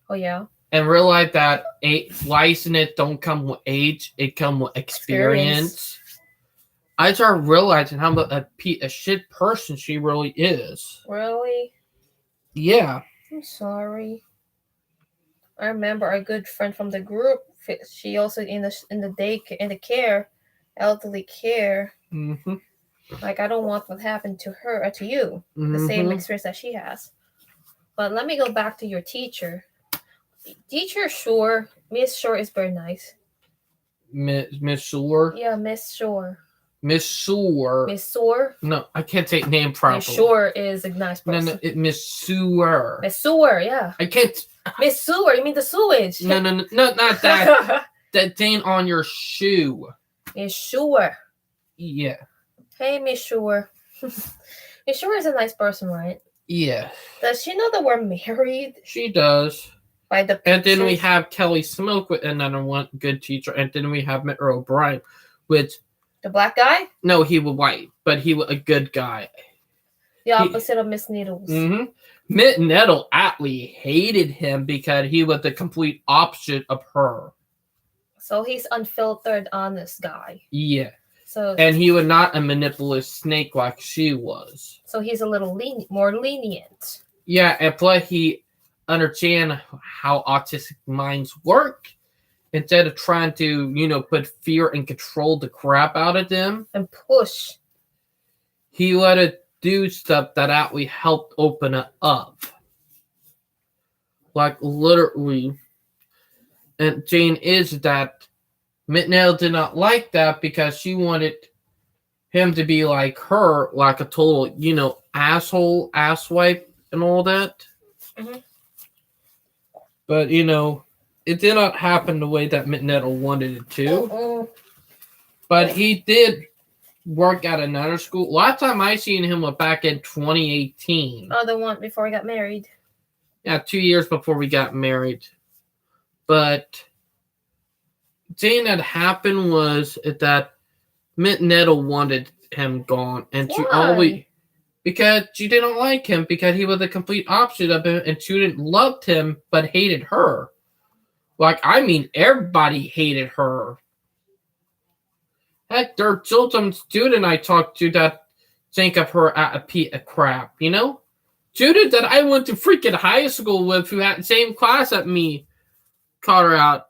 oh yeah, and realize that license don't come with age, it comes with experience. I started realizing how much a shit person she really is. Really? Yeah. I'm sorry. I remember a good friend from the group. She also in the care, elderly care. Like, I don't want what happened to her or to you, the same experience that she has. But let me go back to your teacher. Teacher Shore, Miss Shore is very nice. Miss Shore? Yeah, Miss Shore. Miss Shore. Miss Shore? No, I can't say name properly. Miss Shore is a nice person. No, Miss Sewer. Miss Sewer, yeah. I can't. Miss Sewer, you mean the sewage? No, not that. That thing on your shoe. Miss Shore. Yeah. Hey, Miss Shore. Miss Shore is a nice person, right? Yeah. Does she know that we're married? She does. By the and then we have Kelly Smoke with another one good teacher, and then we have Mitt O'Brien, which the black guy. No, he was white, but he was a good guy. The opposite of Miss Needles. Mm-hmm. Mitt Nettle actually hated him because he was the complete opposite of her. So he's unfiltered, honest guy. Yeah. And he was not a manipulative snake like she was. So he's a little more lenient. Yeah, and plus he understand how autistic minds work. Instead of trying to, put fear and control the crap out of them. And push. He let it do stuff that actually helped open it up. Like literally. And Jane is that Mitnell did not like that because she wanted him to be like her, like a total, asshole, asswipe, and all that. Mm-hmm. But, it did not happen the way that Mitnettle wanted it to. Uh-oh. But he did work at another school. Last time I seen him was back in 2018. Oh, the one before we got married. Yeah, 2 years before we got married. But the thing that happened was that Mitnettle wanted him gone. And she always... Because she didn't like him because he was the complete opposite of him, and she didn't loved him but hated her. Everybody hated her. Heck, there's still some student I talked to that think of her as a piece of crap, Student that I went to freaking high school with who had the same class as me called her out.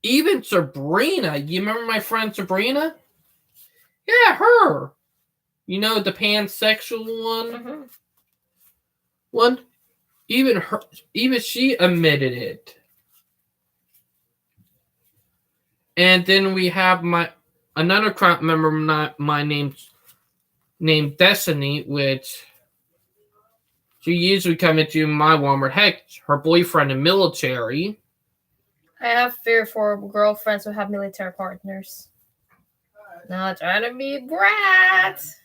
Even Sabrina. You remember my friend Sabrina? Yeah, her. The pansexual one? Mm-hmm. One? Even she admitted it. And then we have another crowd member, my named Destiny, which she usually come into my Walmart. Heck, her boyfriend in military. I have fear for girlfriends who have military partners. Not trying to be brats.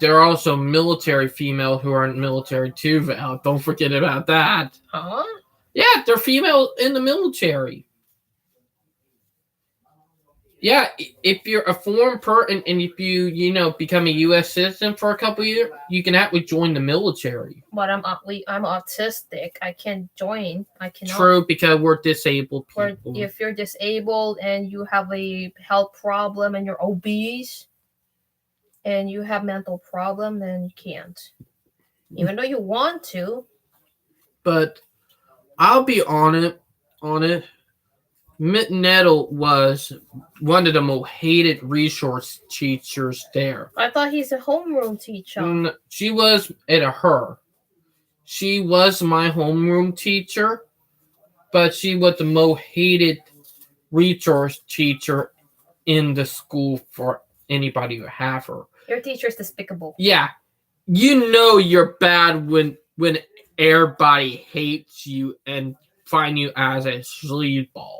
There are also military female who aren't military too, Val. Don't forget about that. Huh? Yeah, they're female in the military. Yeah, if you're a foreign person and if you, become a U.S. citizen for a couple of years, you can actually join the military. But I'm autistic. I can't join. I cannot. True, because we're disabled people. If you're disabled and you have a health problem and you're obese and you have mental problem, then you can't. Even though you want to. But I'll be on it. Mitt Nettle was one of the most hated resource teachers there. I thought he's a homeroom teacher. She was her. She was my homeroom teacher, but she was the most hated resource teacher in the school for anybody who have her. Your teacher is despicable. Yeah. You're bad when everybody hates you and find you as a sleazeball.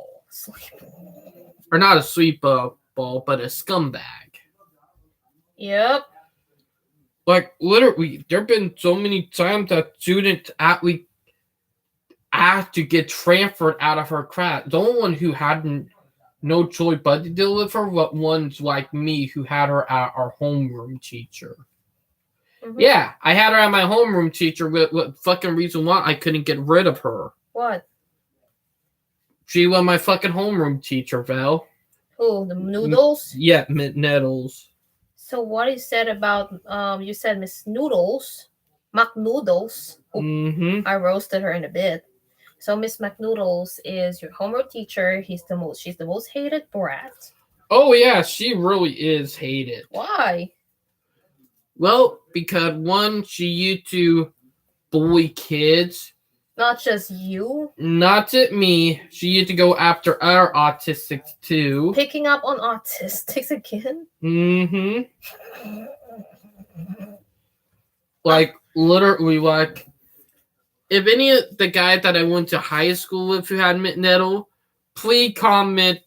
Or not a sleazeball, but a scumbag. Yep. Literally, there have been so many times that students actually asked to get transferred out of her class. The only one who had no choice but to deal with her was ones like me who had her at our homeroom teacher. Mm-hmm. Yeah, I had her at my homeroom teacher with fucking reason why I couldn't get rid of her. What? She was my fucking homeroom teacher, Val. Who, the Noodles? Yeah, Nettles. So what you said about, you said Miss Noodles, McNoodles. Mm-hmm. I roasted her in a bit. So Miss McNoodles is your homeroom teacher. She's the most hated brat. Oh yeah, she really is hated. Why? Well, because one, she used to bully kids. Not just you. Not at me. She used to go after other autistics too. Picking up on autistics again? Mm-hmm. Like, literally, like, if any of the guys that I went to high school with who had nettle, please comment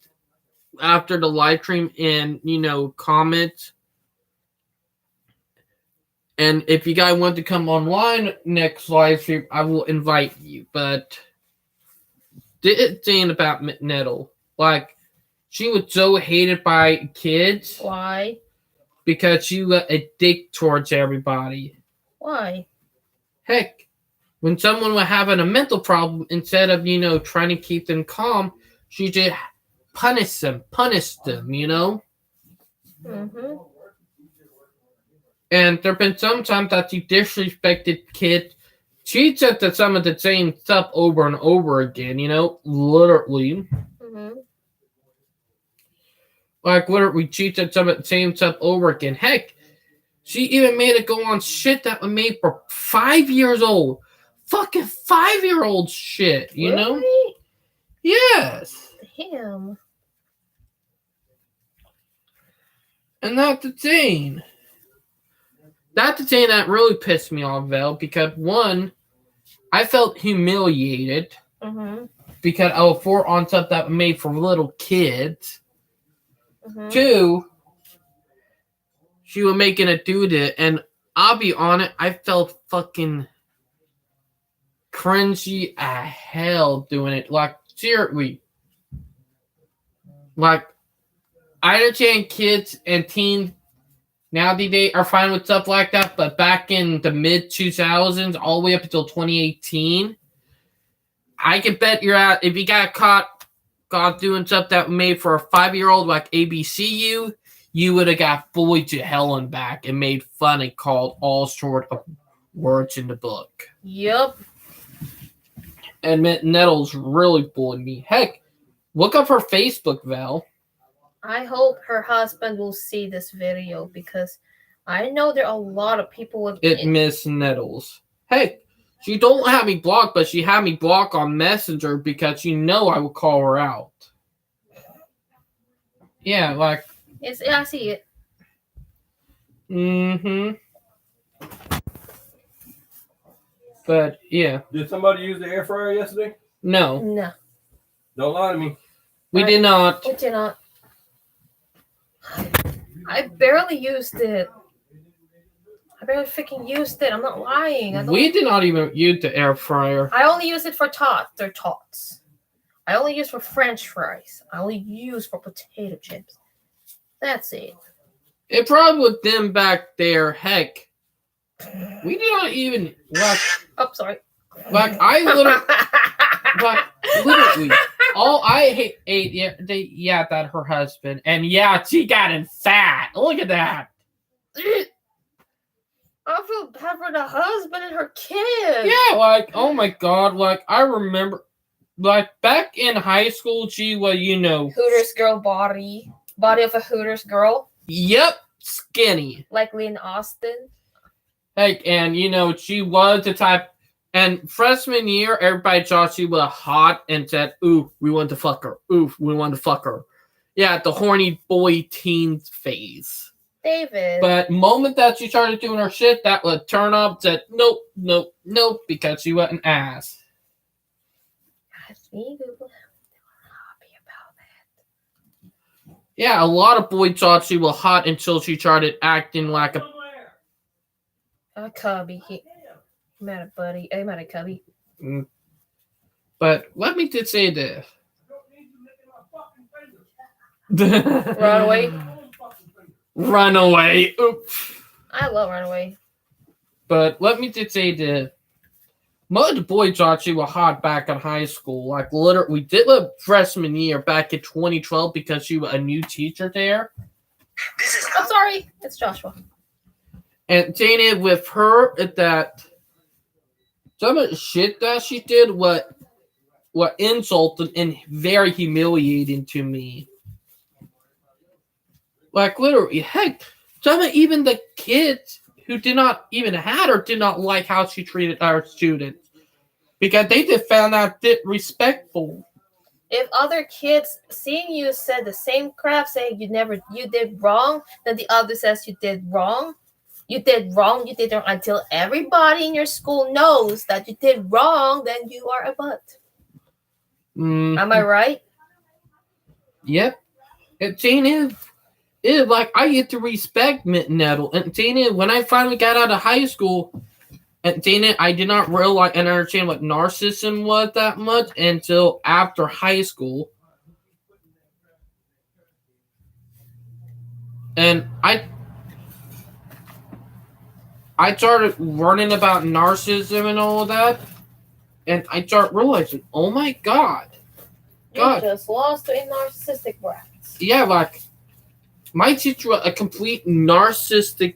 after the live stream and, comment. And if you guys want to come online next live stream, I will invite you. But did saying about nettle, like, she was so hated by kids. Why? Because she was a dick towards everybody. Why? Heck, when someone was having a mental problem, instead of, trying to keep them calm, she just punished them, Mm-hmm. And there have been some times that she disrespected kids. She said that some of the same stuff over and over again, literally. Mm-hmm. Like, literally, she said some of the same stuff over again. Heck, she even made it go on shit that was made for 5 years old. Fucking 5-year-old shit, you know? Really? Yes. Damn. And that's the thing. That's the thing that really pissed me off, Val, because one, I felt humiliated because I was for on stuff that was made for little kids. Two, she was making it do it, and I'll be honest, I felt fucking cringy as hell doing it. Like, seriously. Like, I understand kids and teens nowadays are fine with stuff like that, but back in the mid 2000s, all the way up until 2018, I can bet you're out. If you got caught doing stuff that was made for a 5-year-old like ABCU, you would have got bullied to hell and back and made fun and called all sort of words in the book. Yep. And Nettles really bullied me. Heck, look up her Facebook, Val. I hope her husband will see this video because I know there are a lot of people with Miss Nettles. Hey, she don't have me blocked, but she had me blocked on Messenger because she know I would call her out. Yeah, like. Yes, I see it. Mm-hmm. But yeah. Did somebody use the air fryer yesterday? No. No. Don't lie to me. We did not. We did not. I barely used it. I barely freaking used it. I'm not lying. We did not even use the air fryer. I only use it for tots. They're tots. I only use for French fries. I only use for potato chips. That's it. It probably with them back there. Heck, we did not even like. Oh, sorry. Like I literally, all I ate. That her husband, and she got in fat. Look at that. I feel bad for the husband and her kids. Yeah, like, oh my god, like, I remember, like, back in high school, she was, Hooters girl body. Body of a Hooters girl. Yep, skinny. Like Lynn Austin. Heck, and, she was the type, and freshman year, everybody thought she was hot and said, ooh, we want to fuck her. Ooh, we want to fuck her. Yeah, the horny boy teen phase. David. But moment that she started doing her shit, that would turn up, said, nope, because she was an ass. Me, Google. Happy about that. Yeah, a lot of boys thought she was hot until she started acting like a cubby. He met a buddy. I met a cubby. But let me just say this. Runaway. Runaway. Oops. I love Runaway. But let me just say this. Most of the boys thought she was hot back in high school. Like, literally, we did a freshman year back in 2012 because she was a new teacher there. I'm sorry. It's Joshua. And saying it with her, that some of the shit that she did was insulting and very humiliating to me. Like, literally, heck, some of even the kids who did not even had or did not like how she treated our students. Because they just found out disrespectful. If other kids seeing you said the same crap, saying you did wrong, then the other says you did wrong. You did wrong, until everybody in your school knows that you did wrong, then you are a butt. Am I right? Yep. And Jane is like, I get to respect Nettle. And Jane, when I finally got out of high school, and Jane, I did not realize and understand what narcissism was that much until after high school. And I started learning about narcissism and all of that, and I started realizing, oh my God. You just lost to a narcissistic brat. Yeah, like, my teacher was a complete narcissistic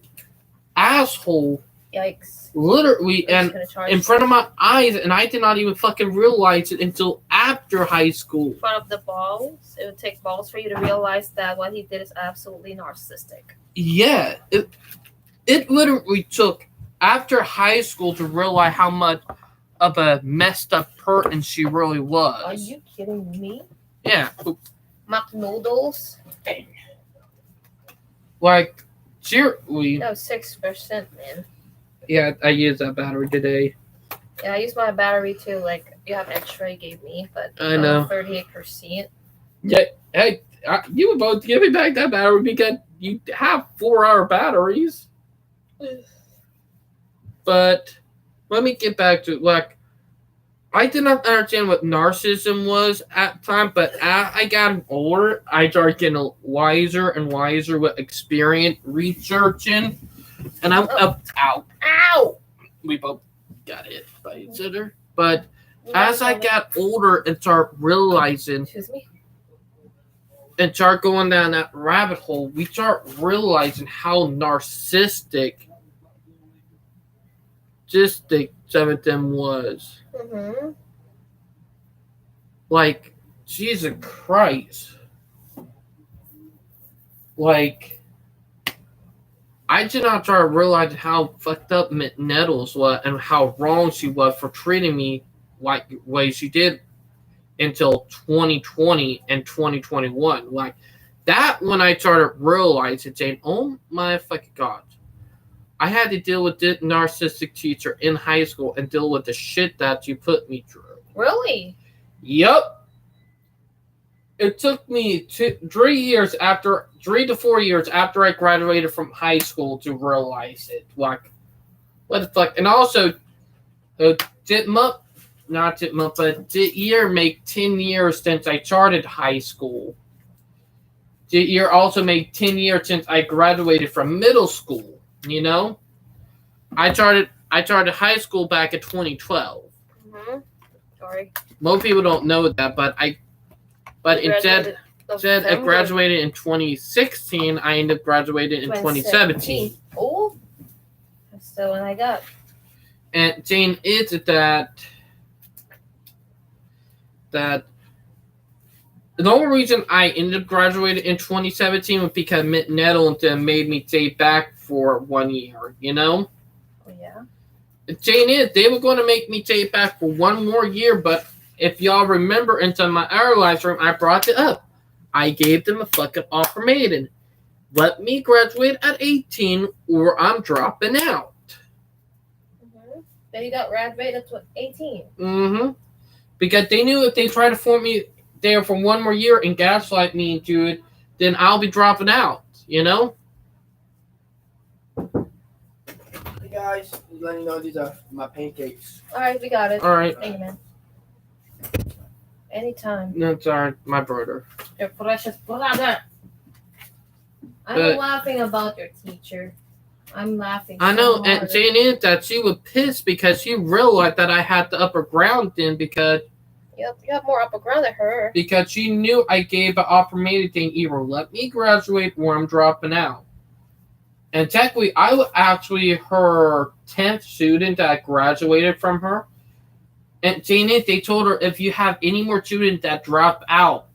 asshole. Yikes. Literally, and in front of my eyes, and I did not even fucking realize it until after high school. In front of the balls? It would take balls for you to realize that what he did is absolutely narcissistic. Yeah, it literally took after high school to realize how much of a messed up person she really was. Are you kidding me? Yeah. Mac noodles? Like, seriously. That was 6%, man. Yeah, I used that battery today. Yeah, I used my battery too. Like, you have extra you gave me, but I know 38%. Yeah, hey, you were both give me back that battery because you have 4-hour batteries. But let me get back to, like, I did not understand what narcissism was at the time, but as I got older, I started getting wiser and wiser with experience researching. And I'm up. Ow! We both got hit by each other. But as I got older and started realizing, and start going down that rabbit hole, we start realizing how narcissistic some of them was. Mm-hmm. Like, Jesus Christ. Like, I did not start realizing how fucked up Nettles was and how wrong she was for treating me like the way she did until 2020 and 2021. Like, that when I started realizing, saying, oh my fucking God. I had to deal with this narcissistic teacher in high school and deal with the shit that you put me through. Really? Yep. It took me 3 to 4 years after I graduated from high school to realize it. Like, what the fuck? And also, but the year make 10 years since I started high school. The year also made 10 years since I graduated from middle school. You know, I started high school back in 2012. Mm-hmm. Sorry. Most people don't know that, but instead I graduated in 2016. I ended up graduating in 2017. Oh, that's the one I got. And Jane, is that the only reason I ended up graduating in 2017 was because Nettle made me stay back for 1 year, you know? Oh, yeah? Jane, they were going to make me stay back for 1 more year, but if y'all remember into my hour live stream, I brought it up. I gave them a fucking ultimatum. Let me graduate at 18 or I'm dropping out. Mm-hmm. Then you got graduated at 18. Mm-hmm. Because they knew if they tried to form me there for 1 more year and gaslight me into it, then I'll be dropping out, you know? Hey guys, just letting you know these are my pancakes. Alright, we got it. Alright. Thank you, man. Anytime. No, sorry, my brother. Your precious brother. I'm laughing about your teacher. I'm laughing. I know, and Jane is that she was pissed because she realized that I had the upper ground then because you have more upper ground than her. Because she knew I gave an ultimatum thing, either let me graduate or I'm dropping out. And technically, I was actually her 10th student that graduated from her. And Jane, they told her if you have any more students that drop out,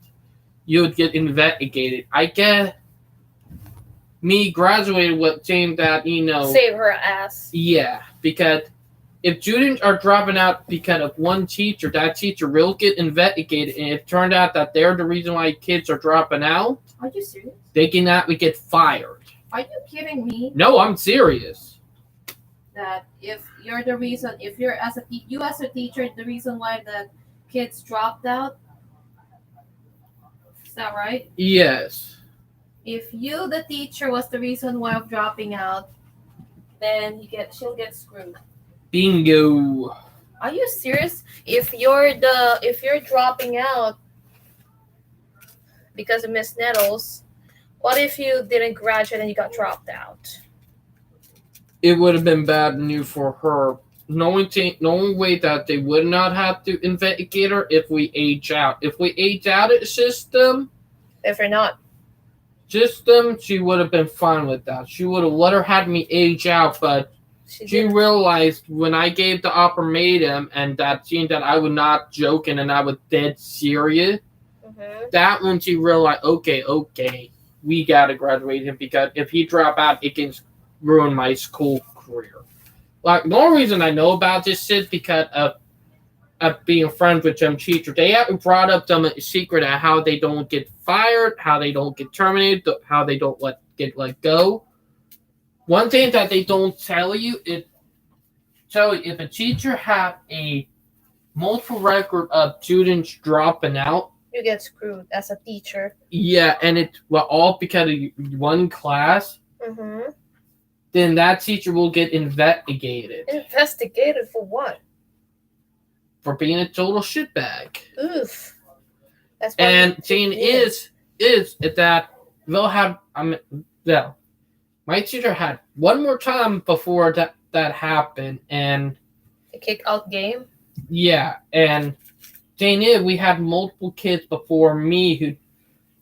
you would get investigated. I guess me graduating with saying that, save her ass. Yeah, because if students are dropping out because of one teacher, that teacher will get investigated, and if it turned out that they're the reason why kids are dropping out, are you serious? They cannot get fired. Are you kidding me? No, I'm serious. That if you're the reason, if you're as a teacher, the reason why the kids dropped out, is that right? Yes. If you, the teacher, was the reason why of dropping out, then she'll get screwed. Bingo. Are you serious? If you're dropping out because of Miss Nettles, what if you didn't graduate and you got dropped out? It would have been bad news for her. Knowing way that they would not have to investigate her if we age out. If we age out of the system, if you're not system, she would have been fine with that. She would have let her have me age out, but she realized when I gave the ultimatum and that seemed that I was not joking and I was dead serious. Mm-hmm. That when she realized, okay, we gotta graduate him because if he drop out, it can ruin my school career. Like the only reason I know about this is because of being friends with some teachers. They haven't brought up some secret of how they don't get fired, how they don't get terminated, how they don't get let go. One thing that they don't tell you is if a teacher have a multiple record of students dropping out, you get screwed as a teacher. Yeah, and it's all because of one class. Mm-hmm. Then that teacher will get investigated. Investigated for what? For being a total shitbag. Oof. That's why. And thing is that they'll have. My teacher had one more time before that happened, and the kick out game. Yeah, and thing is, we had multiple kids before me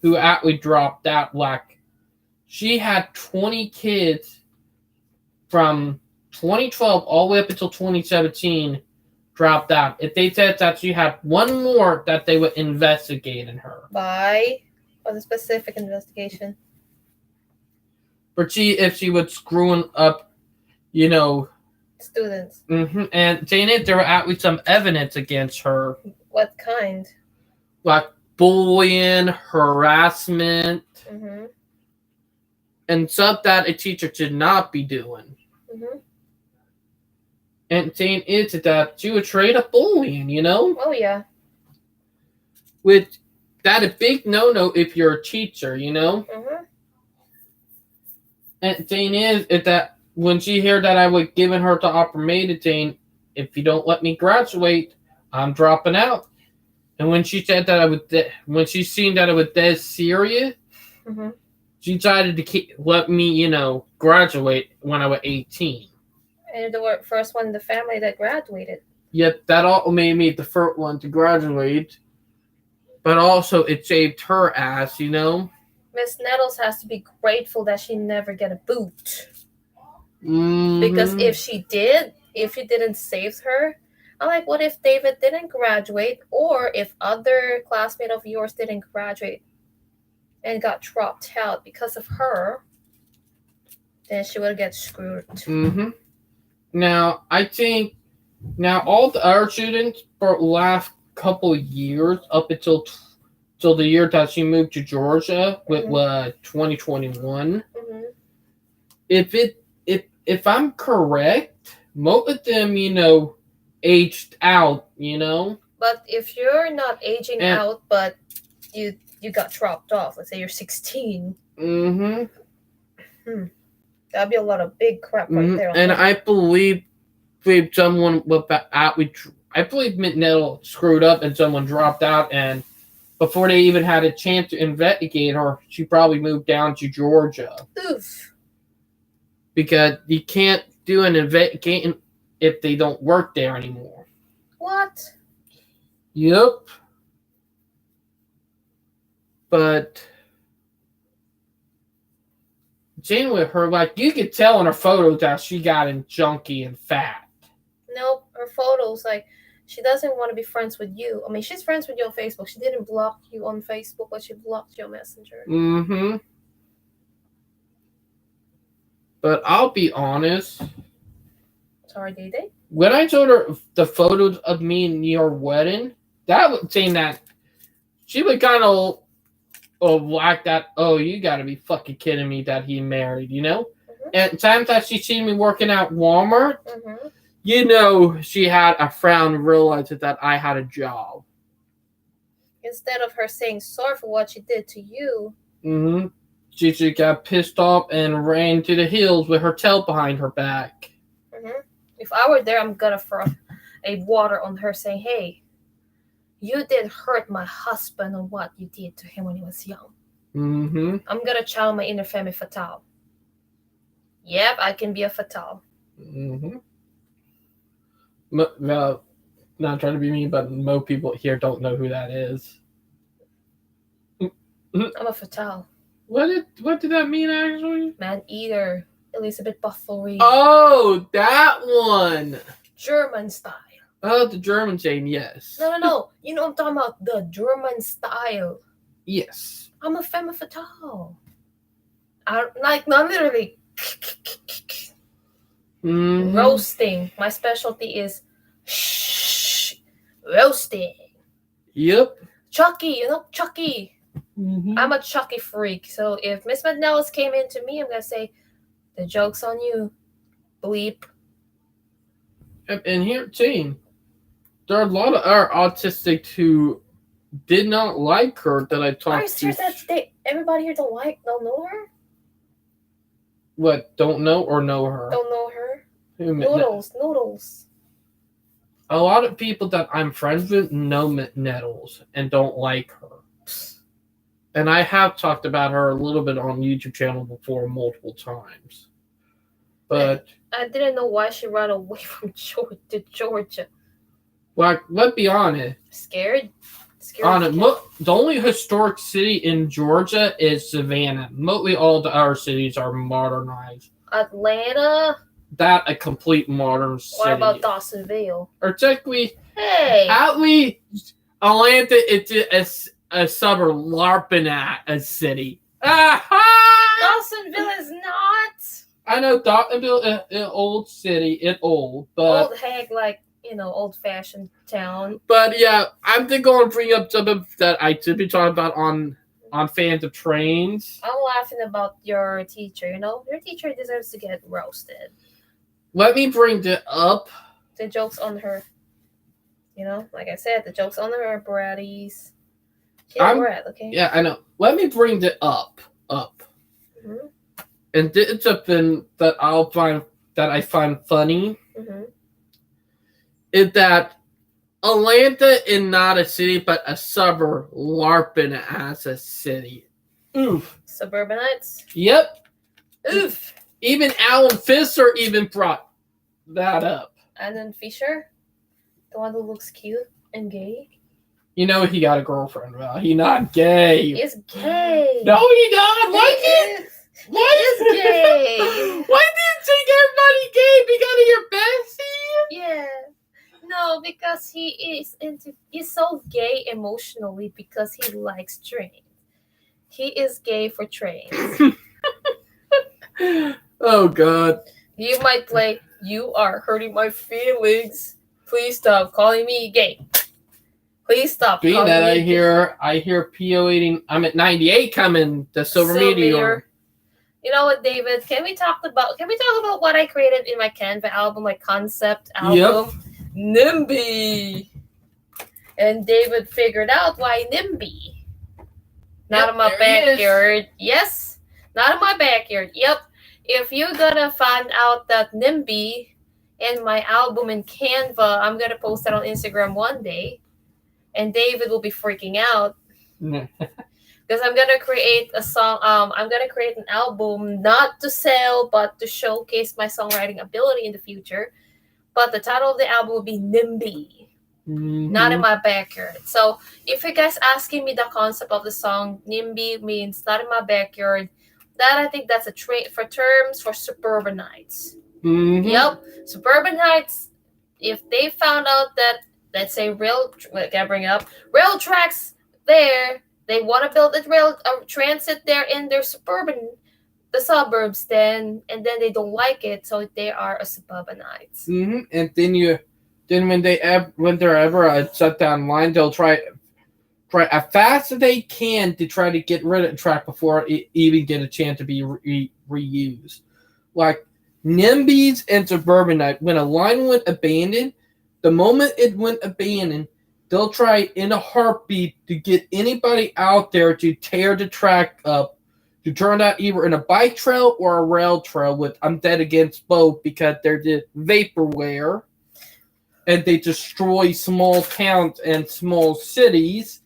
who actually dropped out. Like, she had 20 kids from 2012 all the way up until 2017 dropped out. If they said that she had one more, that they would investigate in her. By what a specific investigation? But if she was screwing up, students. Mm-hmm. And saying it, there were actually some evidence against her. What kind? Like bullying, harassment, mm-hmm. and stuff that a teacher should not be doing. Mm-hmm. And saying it's that she would trade up bullying, Oh yeah. With that a big no-no if you're a teacher, Mm-hmm. And saying is that when she heard that I was giving her the ultimatum saying, if you don't let me graduate, I'm dropping out. And when she said that when she seen that I was dead serious, mm-hmm. she decided to let me, graduate when I was 18. And you were the first one in the family that graduated. Yep, that all made me the first one to graduate. But also, it saved her ass, Miss Nettles has to be grateful that she never get a boot. Mm-hmm. Because if you didn't save her, I'm like, what if David didn't graduate, or if other classmate of yours didn't graduate and got dropped out because of her, then she would get screwed. Mm-hmm. Now, I think all the other students for the last couple of years, up until the year that she moved to Georgia, with 2021. Mm-hmm. If I'm correct, most of them, aged out, But if you're not aging out, but you got dropped off, let's say you're 16. Mm-hmm. That'd be a lot of big crap right there. And I believe someone I believe Nettle screwed up and someone dropped out, and before they even had a chance to investigate her, she probably moved down to Georgia. Oof. Because you can't do an investigation if they don't work there anymore. What? Yep. But Jane with her, like, you could tell in her photos that she got in junky and fat. Nope, her photos, like, she doesn't want to be friends with you. I mean, she's friends with you on Facebook. She didn't block you on Facebook, but she blocked you on Messenger. Mm-hmm. But I'll be honest. Sorry, Day. When I showed her the photos of me in your wedding, that was saying that she would kind of like that. Oh, you got to be fucking kidding me that he married, you know? Mm-hmm. And times that she seen me working at Walmart, mm-hmm. You know, she had a frown and realized that I had a job. Instead of her saying sorry for what she did to you. Mm-hmm. She just got pissed off and ran to the hills with her tail behind her back. Mm-hmm. If I were there, I'm gonna throw a water on her saying, hey, you did hurt my husband on what you did to him when he was young. Mm-hmm. I'm gonna channel my inner femme fatale. Yep, I can be a fatale. Mm-hmm. Well, not trying to be mean, but most people here don't know who that is. I'm a fatale. What did that mean, actually? Man eater. Elizabeth Bathory. Oh, that one. German style. Oh, the German chain, yes. No. You know what I'm talking about? The German style. Yes. I'm a femme fatale. Not literally. Mm-hmm. Roasting. My specialty is roasting. Yep. Chucky, you know Chucky. Mm-hmm. I'm a Chucky freak. So if Miss McNellis came into me, I'm gonna say, the joke's on you. Bleep. And here, team, there are a lot of our autistics who did not like her that I talked to. Everybody here don't know her? What, don't know or know her? Don't know her. Noodles. A lot of people that I'm friends with know Nettles and don't like her. And I have talked about her a little bit on YouTube channel before multiple times. But I didn't know why she ran away from Georgia. Well, let's be honest. Scared? The only historic city in Georgia is Savannah. Mostly all the other cities are modernized. Atlanta? That a complete modern city. What about Dawsonville? Or technically, hey, at least Atlanta is a suburb LARPing at a city. Dawsonville is not. I know Dawsonville is an old city. It's old, but old hag, like, old-fashioned town. But yeah, I'm just going to bring up something that I should be talking about on Fans of Trains. I'm laughing about your teacher. Your teacher deserves to get roasted. Let me bring it up. The joke's on her. Like I said, the joke's on her, bratties. She's a brat, okay? Yeah, I know. Let me bring it up. Mm-hmm. And it's something that I find funny. Mm-hmm. Is that Atlanta is not a city, but a suburb LARPing as a city. Oof. Suburbanites? Yep. Oof. Even Alan Fisher even brought that up. Alan Fisher? The one who looks cute and gay? He got a girlfriend, bro. He not gay. He's gay. No, he not. He is gay. Why do you think everybody gay because of your bestie? Yeah. No, because he's so gay emotionally because he likes trains. He is gay for trains. Oh, God. You might play, you are hurting my feelings. Please stop calling me gay. Please stop Being calling that me gay. I hear PO80, I'm at 98 coming, the Silver Meteor. You know what, David? Can we talk about what I created in my Canva album, my concept album? Yep. NIMBY. And David figured out why NIMBY. Not in my backyard. Yes, not in my backyard. Yep. If you're gonna find out that NIMBY in my album in Canva, I'm gonna post that on Instagram one day, and David will be freaking out because I'm gonna create a song. I'm gonna create an album not to sell, but to showcase my songwriting ability in the future. But the title of the album will be NIMBY. Mm-hmm. Not in my backyard. So if you guys asking me the concept of the song, NIMBY means not in my backyard. I think that's a trait for terms for suburbanites. Mm-hmm. Yep. Suburbanites, if they found out that, let's say rail tracks there, they want to build a rail transit there in their suburban the suburbs then, and then they don't like it, so they are a suburbanites. And then when they're ever a shutdown line, they'll try as fast as they can to try to get rid of the track before it even get a chance to be reused. Like NIMBYs and Suburbanite, when a line went abandoned, the moment it went abandoned, they'll try in a heartbeat to get anybody out there to tear the track up, to turn out either in a bike trail or a rail trail. With I'm dead against both because they're just vaporware, and they destroy small towns and small cities.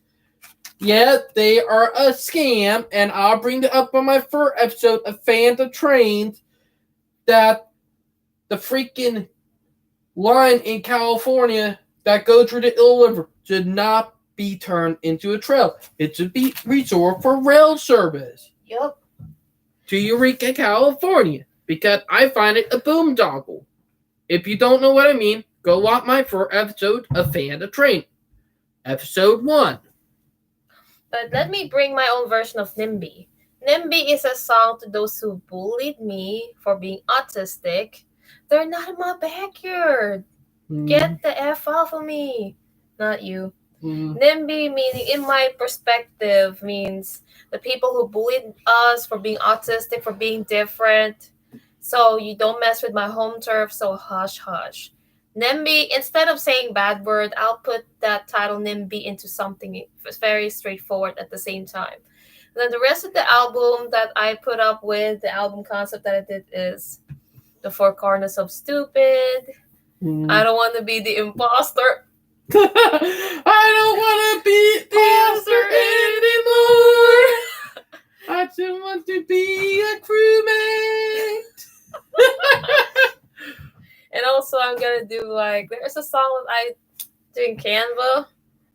Yeah, they are a scam, and I'll bring it up on my first episode of Fans of Trains that the freaking line in California that goes through the Ill River should not be turned into a trail. It should be reserved for rail service. Yep. To Eureka, California, because I find it a boondoggle. If you don't know what I mean, go watch my first episode of Fan of Train. Episode 1. But let me bring my own version of NIMBY. NIMBY is a song to those who bullied me for being autistic. They're not in my backyard. Get the F off of me. Not you. NIMBY, meaning in my perspective, means the people who bullied us for being autistic, for being different. So you don't mess with my home turf, so hush hush. NIMBY, instead of saying bad word, I'll put that title NIMBY into something very straightforward at the same time. And then the rest of the album that I put up with, the album concept that I did is The Four Corners of Stupid. I don't want to be the imposter. I don't want to be the imposter anymore. I just want to be a crewmate. And also, I'm gonna do there's a song that I do in Canva.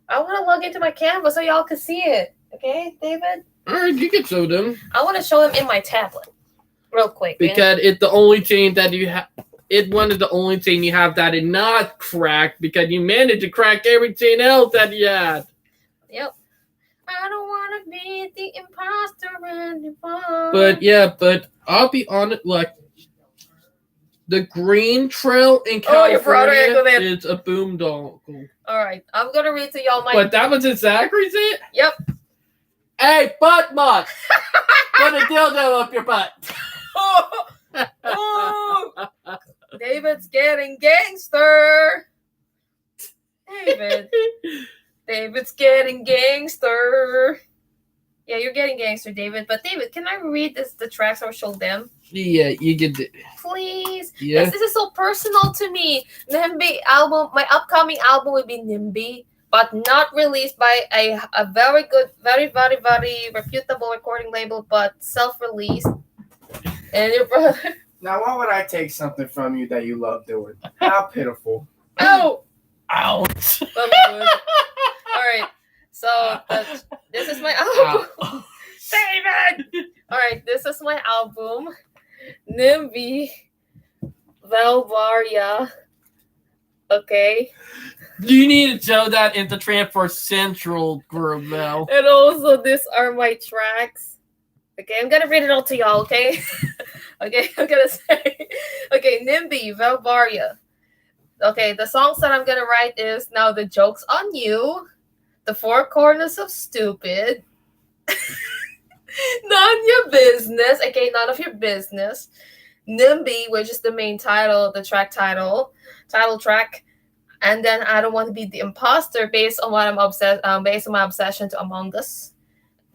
I want to log into my Canva so y'all can see it. Okay, David? Alright, you can show them. I want to show them in my tablet. Real quick. Because it's the only thing that you have. It's one of the only thing you have that is not cracked because you managed to crack everything else that you had. Yep. I don't want to be the imposter anymore. But I'll be honest, the green trail in California is a boondoggle. Alright, I'm going to read to y'all my... But that was exactly it? Yep. Hey, butt mutt! Put a dildo up your butt. Oh, David's getting gangster. David's getting gangster. Yeah, you're getting gangster, David. But David, can I read the tracks or show them? Yeah, you get it. Please. Yeah. This is so personal to me. NIMBY album, my upcoming album will be NIMBY, but not released by a very good, very, very, very reputable recording label, but self-released. And your brother. Now, why would I take something from you that you love doing? How pitiful. Oh! Ouch. All right. So this is my album. David! All right. This is my album. NIMBY Valvaria. Okay. You need to show that in the Transfer Central group now. And also, these are my tracks. Okay, I'm gonna read it all to y'all, okay? Okay, I'm gonna say, okay, NIMBY, Valvaria. Okay, the songs that I'm gonna write is Now the Joke's on You, The Four Corners of Stupid, None Your Business, okay, None of Your Business, NIMBY, which is the main title, the track title track, and then I Don't Want to Be the Imposter, based on what based on my obsession to Among Us,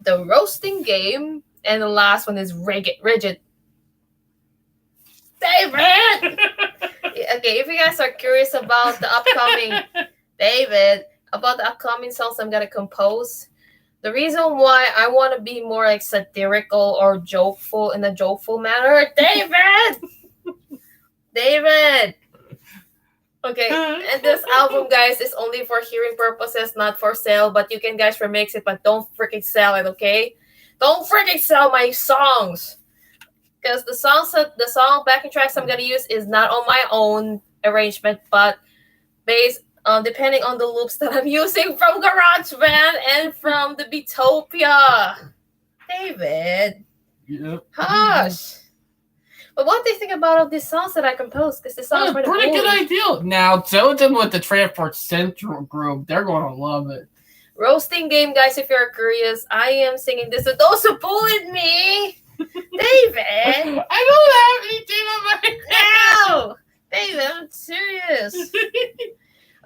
The Roasting Game, and the last one is Rigid. David! Okay, if you guys are curious about the upcoming songs I'm gonna compose, the reason why I want to be more like satirical or jokeful in a jokeful manner, David. Okay, and this album, guys, is only for hearing purposes, not for sale. But you can guys remix it, but don't freaking sell it, okay? Don't freaking sell my songs. Because the song backing tracks I'm gonna use is not on my own arrangement, but based on depending on the loops that I'm using from GarageBand and from the Beatopia. David. Yep. Hush. But what do you think about all these songs that I composed? Because the songs were pretty good idea. Now, tell them with the Transport Central group. They're going to love it. Roasting game, guys, if you're curious. I am singing this. So those who bullied me. David. I don't have anything on my No. David, I'm serious.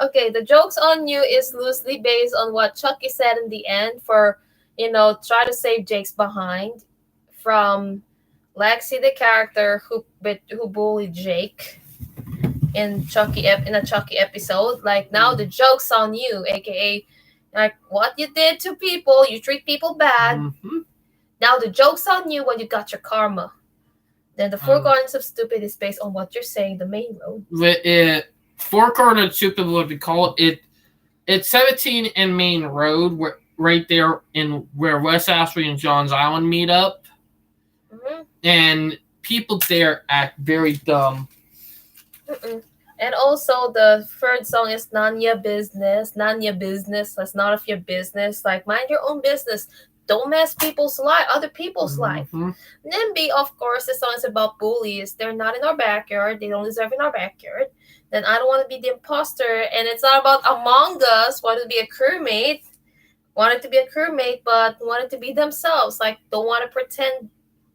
Okay, the joke's on you is loosely based on what Chucky said in the end for, try to save Jake's behind from Lexi, the character who bullied Jake in a Chucky episode. Like, now the joke's on you, aka like what you did to people, you treat people bad. Mm-hmm. Now the joke's on you when you got your karma. Then the Four Corners of Stupid is based on what you're saying, the main road. Four Corners of Stupid, what we call it. It's 17 and Main Road, right there in where West Ashley and John's Island meet up. Mm-hmm. And people there act very dumb. Mm-mm. And also the third song is None Your Business. None Your Business. That's none of your business. Like, mind your own business. Don't mess people's life, other people's life. NIMBY, of course, the song is about bullies. They're not in our backyard. They don't deserve in our backyard. Then I don't want to be the imposter. And it's not about Among Us. Wanted to be a crewmate. Wanted to be a crewmate, but wanted to be themselves. Like, don't want to pretend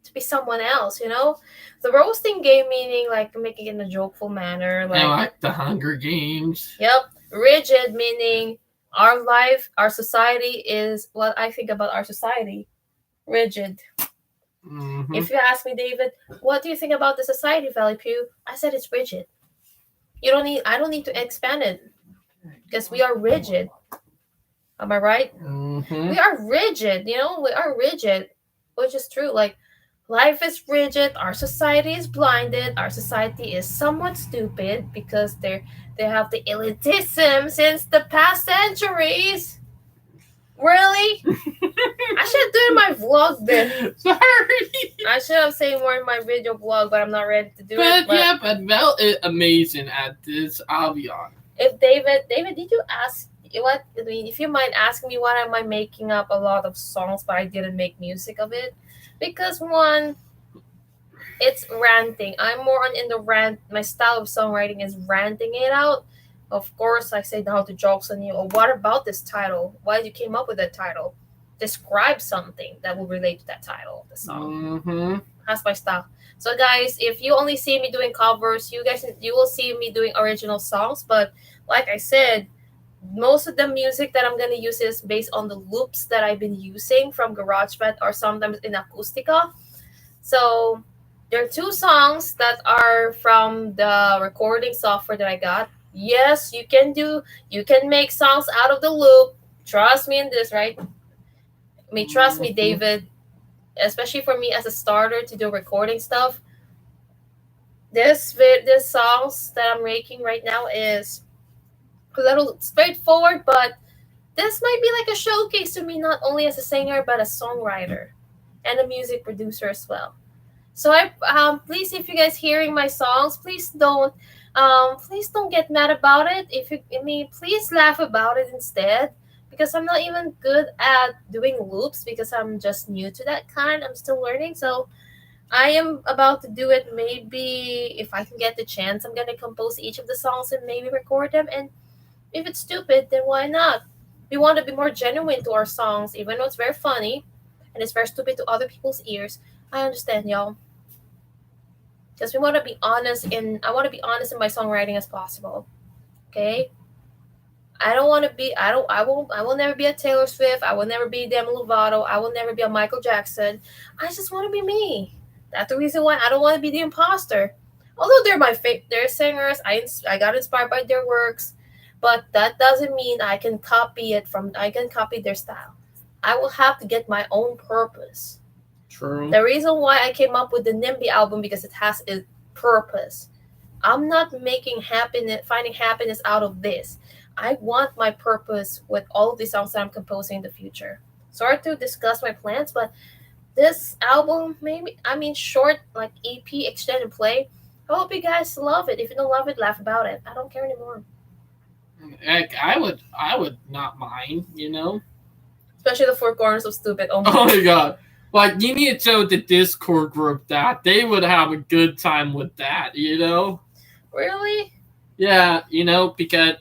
to be someone else, The roasting game, meaning like making it in a jokeful manner. I like the Hunger Games. Yep. Rigid, meaning our life, our society is what I think about our society. Rigid. Mm-hmm. If you ask me, David, what do you think about the society, Valley Pew? I said it's rigid. I don't need to expand it because we are rigid. Am I right? Mm-hmm. We are rigid. We are rigid, which is true. Like, life is rigid. Our society is blinded. Our society is somewhat stupid because they have the elitism since the past centuries. Really? I should do it in my vlog then. Sorry. I should have said more in my video blog, but I'm not ready to do it. But Val is amazing at this. I'll be honest. If David, did you ask what? I mean, if you mind asking me, why am I making up a lot of songs, but I didn't make music of it? Because one, it's ranting. I'm more in the rant. My style of songwriting is ranting it out. Of course, I say now the jokes on you. Or what about this title? Why you came up with that title? Describe something that will relate to that title of the song. Mm-hmm. That's my style. So, guys, if you only see me doing covers, you will see me doing original songs. But like I said, most of the music that I'm gonna use is based on the loops that I've been using from GarageBand or sometimes in Acoustica. So there are 2 songs that are from the recording software that I got. Yes, you can make songs out of the loop. Trust me in this, right? I mean, trust me, David. Especially for me as a starter to do recording stuff. This songs that I'm making right now is a little straightforward, but this might be like a showcase to me, not only as a singer but a songwriter and a music producer as well. So please, if you guys hearing my songs, please don't get mad about it. Please laugh about it instead, because I'm not even good at doing loops because I'm just new to that kind. I'm still learning, so I am about to do it. Maybe if I can get the chance, I'm gonna compose each of the songs and maybe record them. And if it's stupid, then why not? We want to be more genuine to our songs, even though it's very funny and it's very stupid to other people's ears. I understand, y'all. Because we want to be honest I want to be honest in my songwriting as possible. Okay? I will never be a Taylor Swift. I will never be Demi Lovato. I will never be a Michael Jackson. I just want to be me. That's the reason why I don't want to be the imposter. Although they're singers, I got inspired by their works, but that doesn't mean I can copy their style. I will have to get my own purpose. True. The reason why I came up with the NIMBY album, because it has a purpose. I'm not finding happiness out of this. I want my purpose with all of these songs that I'm composing in the future. Sorry to discuss my plans, but this album, short, like EP, extended play, I hope you guys love it. If you don't love it, laugh about it. I don't care anymore. I would not mind, Especially the 4 Corners of Stupid. Oh my god. Like, you need to show the Discord group that. They would have a good time with that, you know? Really? Yeah, you know, because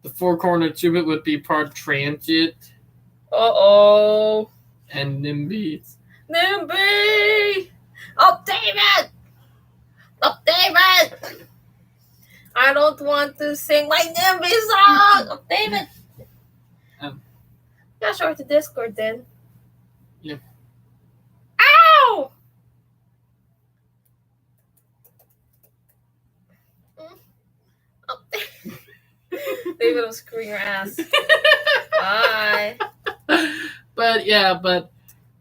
the Four Corner Achievement would be part Transit Uh-oh. and NIMBY. NIMBY! Oh, David! Oh, David! I don't want to sing my NIMBY song! Oh, David! Yeah, sure, to Discord then. Yeah. Ow! Oh, David will screw your ass. Bye. But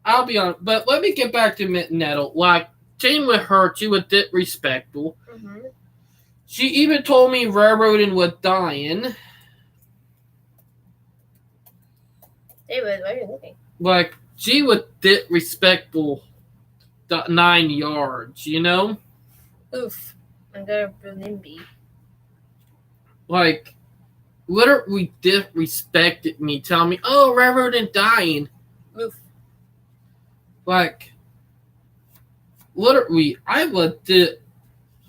I'll be honest. But let me get back to Nettle. Like, Jane with her, she was disrespectful. Mm-hmm. She even told me railroading was dying. David, why are you looking? Like, she was disrespectful 9 yards, you know? Oof. I'm gonna do NIMBY. Like, literally disrespected me, telling me, oh, railroading dying. Oof. Like, literally, I was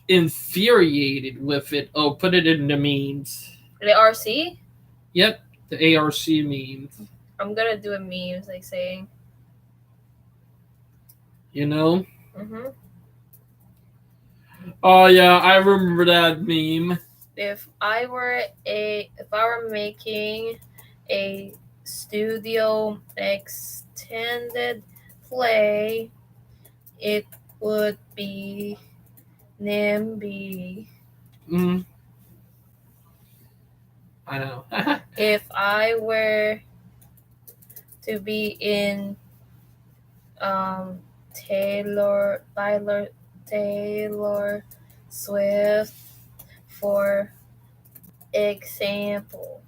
infuriated with it. Oh, put it in the memes. The RC? Yep, the ARC memes. I'm gonna do a memes, like saying. You know? Mm-hmm. Oh yeah, I remember that meme. If I were making a studio extended play, it would be NIMBY. Mm. I know. If I were to be in Taylor Swift, for example.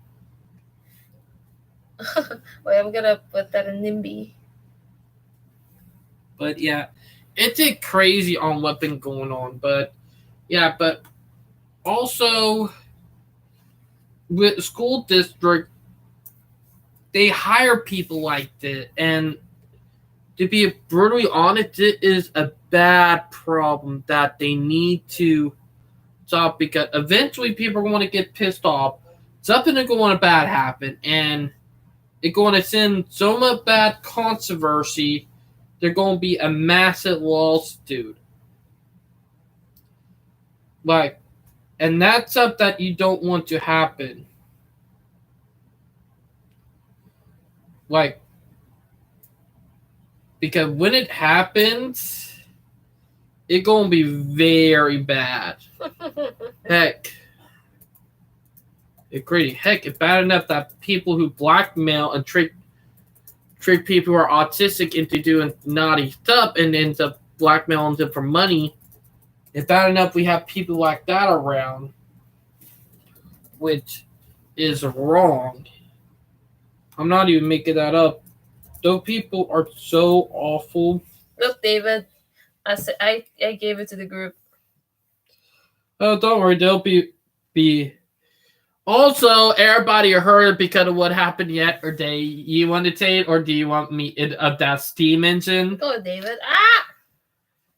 Wait, I'm gonna put that in NIMBY. But yeah, it's crazy on what's been going on. But yeah, but also with the school district, they hire people like this, and to be brutally honest, it is a bad problem that they need to stop, because eventually people are going to get pissed off. Something is going to bad happen, and it's going to send so much bad controversy. There's going to be a massive lawsuit. Like, and that's stuff that you don't want to happen. Like, because when it happens, it's going to be very bad. Heck. It's crazy. Heck, it's bad enough that people who blackmail and trick people who are autistic into doing naughty stuff and ends up blackmailing them for money. It's bad enough we have people like that around, which is wrong. I'm not even making that up. Those people are so awful. Look, David, I gave it to the group. Oh, don't worry, they'll be. Also, everybody heard because of what happened yesterday. You want to say it, or do you want me of that steam engine? Go, David. Ah!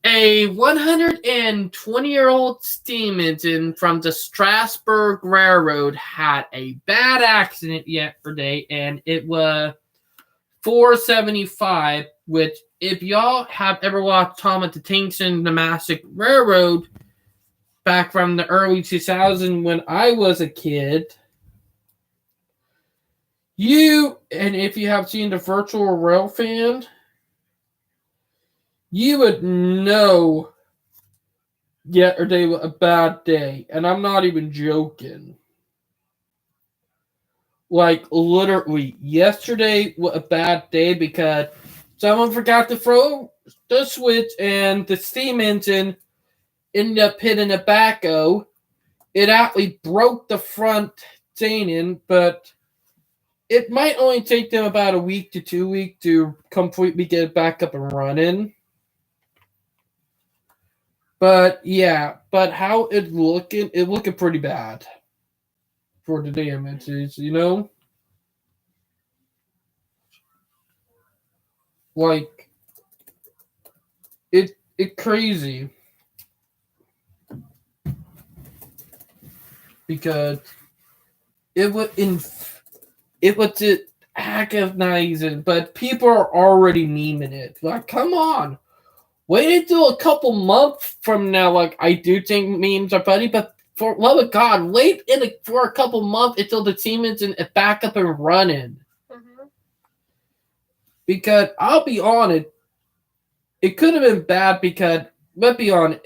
A 120-year-old steam engine from the Strasbourg Railroad had a bad accident yesterday, and it was 475, which, if y'all have ever watched Thomas the Tank Engine, the Massive Railroad, back from the early 2000s when I was a kid, and if you have seen the Virtual Rail Fan, you would know yesterday was a bad day, and I'm not even joking. Like, literally, yesterday was a bad day because someone forgot to throw the switch, and the steam engine ended up hitting a backhoe. It actually broke the front chain, but it might only take them about a week to 2 weeks to completely get it back up and running. But yeah, but how it's looking pretty bad for the damages, you know? Like, It crazy because it was agonizing, but people are already memeing it. Like, come on, wait until a couple months from now. Like, I do think memes are funny, but for love of God, wait for a couple months until the team is back up and running. Mm-hmm. Because I'll be honest, it could have been bad because let's be honest,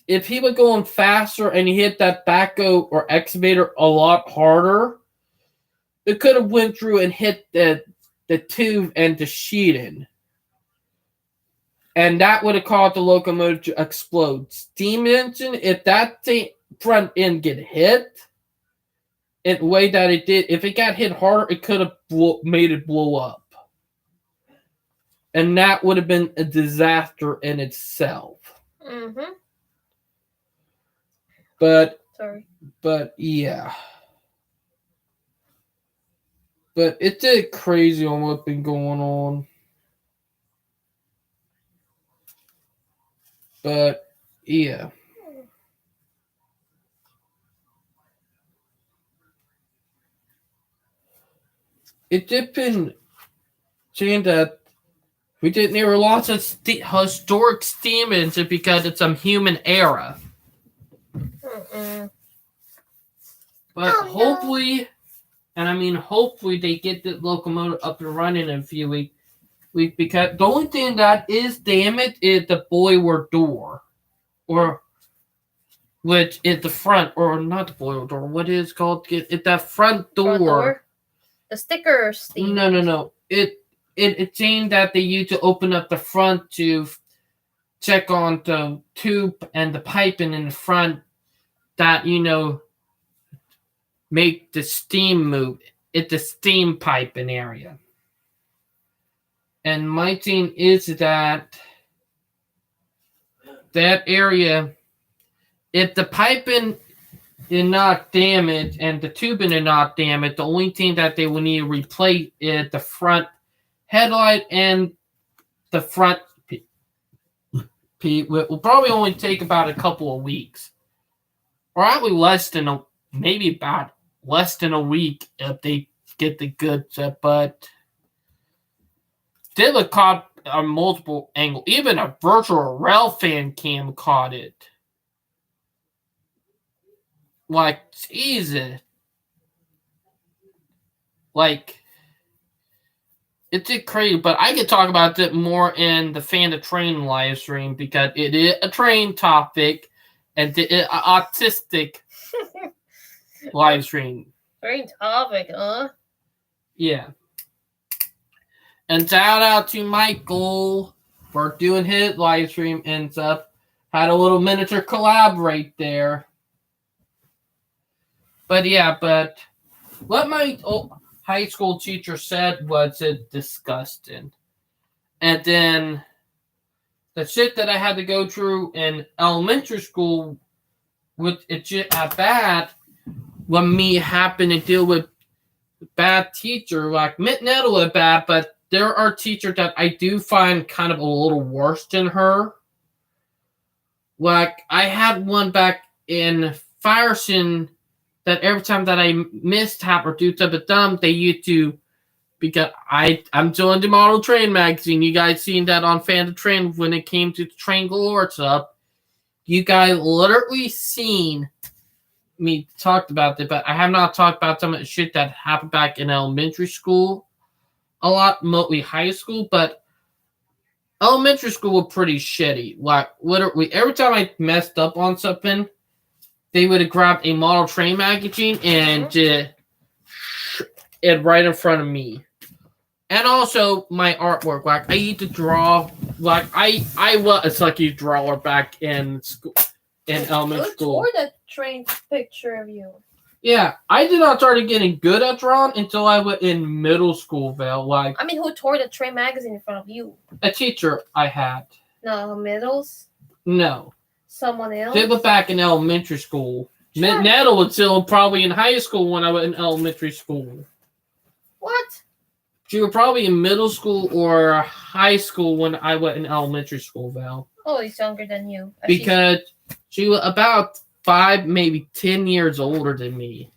if he was going faster and he hit that backhoe or excavator a lot harder, it could have went through and hit the tube and the sheeting. And that would have caused the locomotive to explode. Steam engine, if that front end get hit in the way that it did, if it got hit harder, it could have made it blow up. And that would have been a disaster in itself. Mm-hmm. But yeah. But it's crazy on what's been going on. But yeah. It did been saying that we didn't hear lots of historic steam engine because it's some human era. Mm-mm. But hopefully, and I mean hopefully they get the locomotive up and running in a few weeks. Because the only thing that is damaged is the boiler door. Or which is the front, or not the boiler door, what is it called? It's that front door. The stickers. No. It's saying that they used to open up the front to check on the tube and the piping in the front that, make the steam move. It's the steam piping area. And my thing is that area, if the piping is not damaged and the tubing is not damaged, the only thing that they will need to replace is the front headlight and the front will probably only take about a couple of weeks. Or probably less than a week if they get the goods up. But did look caught on multiple angles. Even a virtual rail fan cam caught it. Like, Jesus. Like, it's crazy, but I could talk about it more in the Fan the Train live stream because it is a train topic and it is an autistic live stream. Train topic, huh? Yeah. And shout out to Michael for doing his live stream and stuff. Had a little miniature collab right there. But yeah, what my high school teacher said was disgusting. And then the shit that I had to go through in elementary school with it at bad when me happened to deal with bad teacher, like Mitt Nettle is bad, but there are teachers that I do find kind of a little worse than her. Like, I had one back in Firestone that every time that I mishap or do something dumb, they used to, because I'm doing the model train magazine. You guys seen that on Fan the Train when it came to the train galore stuff. You guys literally seen me talked about it, but I have not talked about some of the shit that happened back in elementary school a lot, mostly high school, but elementary school was pretty shitty. Like, literally, every time I messed up on something, they would have grabbed a model train magazine and it right in front of me. And also my artwork. Like, I used to draw. Like, I was a lucky drawer back in school, in elementary school. Who tore that train picture of you? Yeah, I did not start getting good at drawing until I was in middle school, Val. Like, I mean, who tore the train magazine in front of you? A teacher I had. No, middles? No. Someone else? They were back in elementary school. Mitt Nettle was still probably in high school when I was in elementary school. What? She was probably in middle school or high school when I went in elementary school, Val. Oh, he's younger than you. Because she was about 5, maybe 10 years older than me.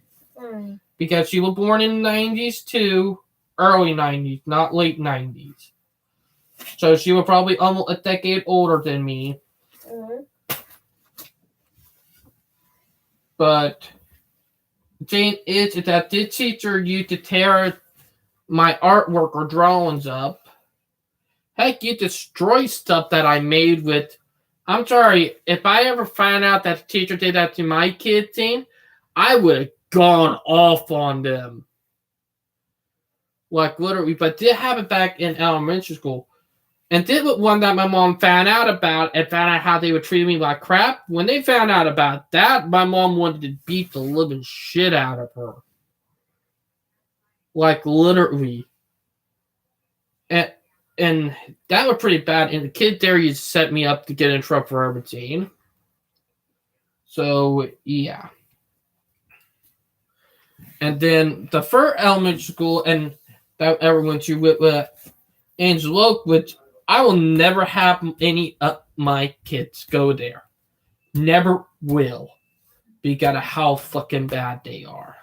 Because she was born in the 90s too. Early 90s, not late 90s. So she was probably almost a decade older than me. But Jane is that this teacher used to tear my artwork or drawings up. Heck, you destroy stuff that I made with. I'm sorry, if I ever found out that the teacher did that to my kids, I would have gone off on them. Like literally, but did happen back in elementary school. And this was one that my mom found out about and found out how they were treating me like crap. When they found out about that, my mom wanted to beat the living shit out of her. Like literally. And that was pretty bad. And the kid there used to set me up to get in trouble for everything. So, yeah. And then the first elementary school and that I ever went to with Angelo, which I will never have any of my kids go there. Never will. Because of how fucking bad they are.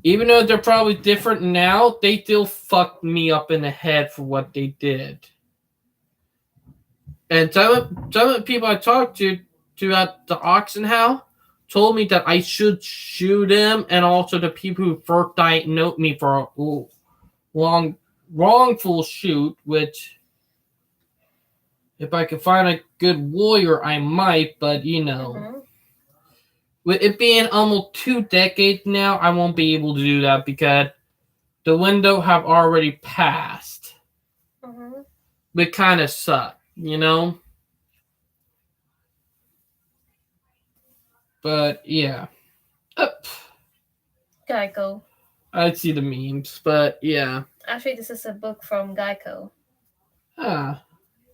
Even though they're probably different now, they still fucked me up in the head for what they did. And some of the people I talked to at the auction house told me that I should shoot them, and also the people who first diagnosed me for a wrongful shoot, which if I could find a good lawyer, I might, but you know. With it being almost 2 decades now, I won't be able to do that because the window have already passed. It kind of sucked, you know? But, yeah. Geico. I see the memes, but, yeah. Actually, this is a book from Geico.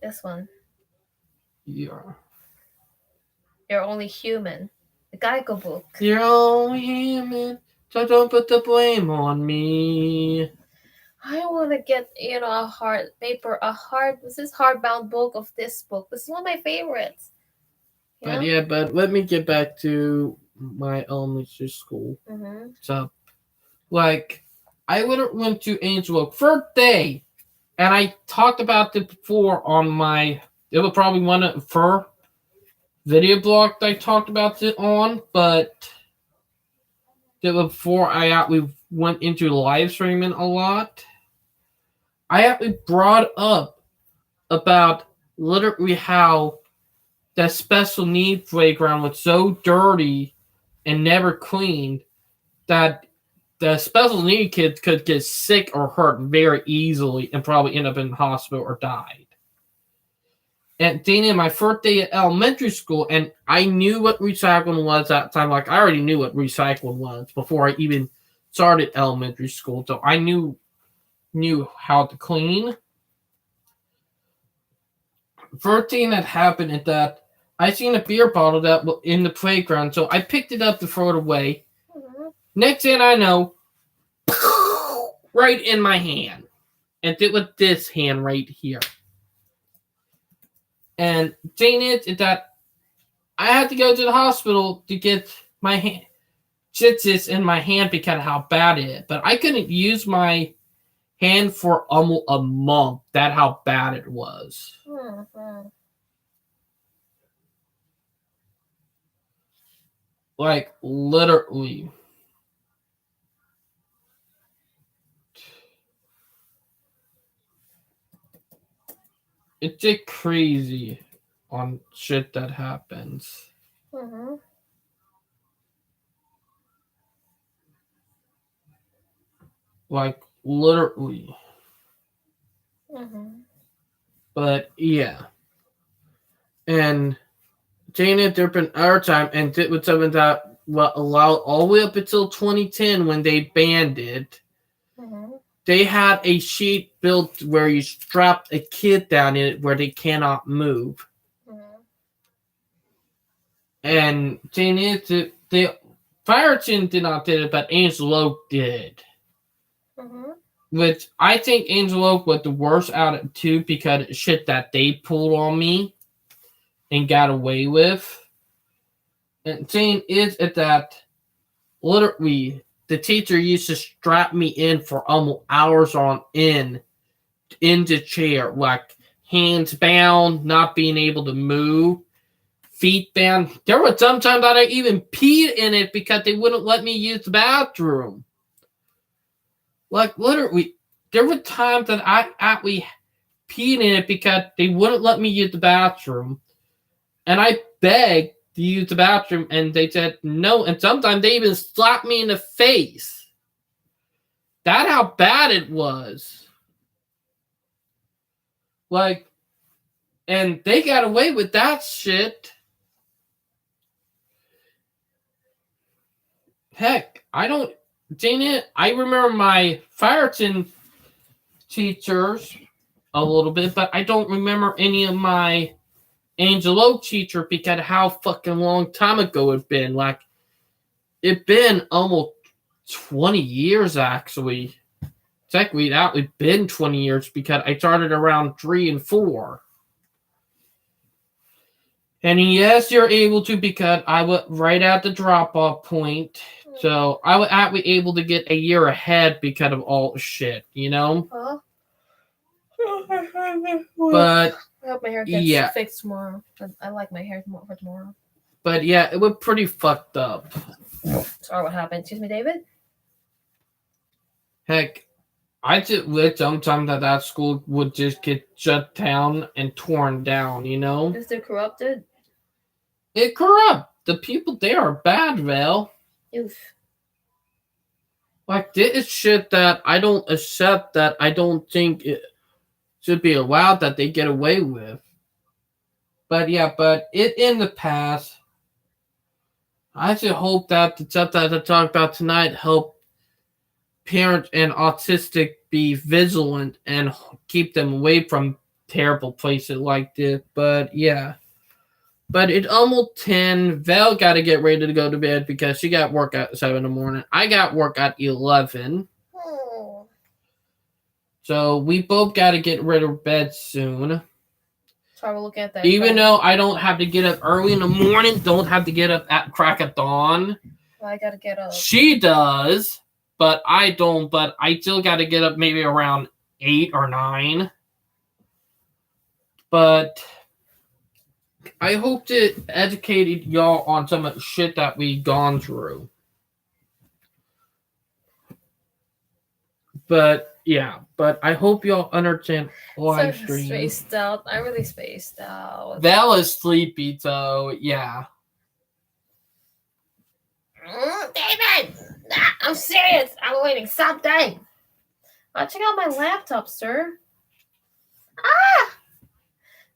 This one. Yeah. You're Only Human. The Geico book. You're only human, so don't put the blame on me. I want to get, a hardbound book of this book. This is one of my favorites. But let me get back to my elementary school. So, like, I went to Angelo first day, and I talked about it before on it was probably one of the first video blog I talked about it on, but that was before we went into live streaming a lot. I actually brought up about literally how that special needs playground was so dirty and never cleaned that the special needs kids could get sick or hurt very easily and probably end up in the hospital or died. And then in my first day at elementary school, and I knew what recycling was at the time. Like, I already knew what recycling was before I even started elementary school. So I knew how to clean. First thing that happened is that I seen a beer bottle that was in the playground. So I picked it up to throw it away. Next thing I know, right in my hand. And it was this hand right here. And the thing is that I had to go to the hospital to get my hand stitches in my hand because of how bad it is. But I couldn't use my hand for almost a month. That's how bad it was. Like, literally. It's just crazy on shit that happens. Like, literally. But, yeah. And Jane there been our time, and it was something that allowed all the way up until 2010 when they banned it. They had a sheet built where you strapped a kid down in it where they cannot move. And thing is, the Fireton did not did it, but Angelo did. Mm-hmm. Which I think Angel Oak was the worst out of two because of shit that they pulled on me and got away with. And thing is that literally the teacher used to strap me in for almost hours on in the chair, like hands bound, not being able to move, feet bound. There were some times that I even peed in it because they wouldn't let me use the bathroom. Like literally, there were times that I actually peed in it because they wouldn't let me use the bathroom, and I begged to use the bathroom, and they said no. And sometimes they even slapped me in the face. That's how bad it was. Like, and they got away with that shit. Heck, I remember my Fireton teachers a little bit, but I don't remember any of my Angel Oak teacher because of how fucking long time ago it's been. Like, it's been almost 20 years, actually. Technically, that would have been 20 years because I started around 3 and 4. And yes, you're able to because I was right at the drop-off point. So I was actually able to get a year ahead because of all the shit, you know? Huh? But I hope my hair gets fixed tomorrow. I like my hair for tomorrow. But yeah, it was pretty fucked up. Sorry, what happened? Excuse me, David? Heck, I just wish sometimes that school would just get shut down and torn down, you know? Is it corrupted? It corrupt. The people there are bad, Val. Oof. Like, this is shit that I don't accept, that I don't think it should be allowed, that they get away with. But yeah, it in the past. I just hope that the stuff that I talked about tonight help parents and autistic be vigilant and keep them away from terrible places like this. But yeah. But it's almost 10. Val got to get ready to go to bed because she got work at 7 in the morning. I got work at 11. Oh. So we both got to get rid of bed soon. Sorry, we'll look at that. Even though I don't have to get up early in the morning, don't have to get up at crack of dawn. Well, I got to get up. She does, but I don't. But I still got to get up maybe around 8 or 9. But I hope to educate y'all on some of the shit that we gone through. But yeah, but I hope y'all understand live stream. Spaced out. I really spaced out. Val is sleepy, so yeah. David! I'm serious. I'm waiting something. Check out my laptop, sir. Ah!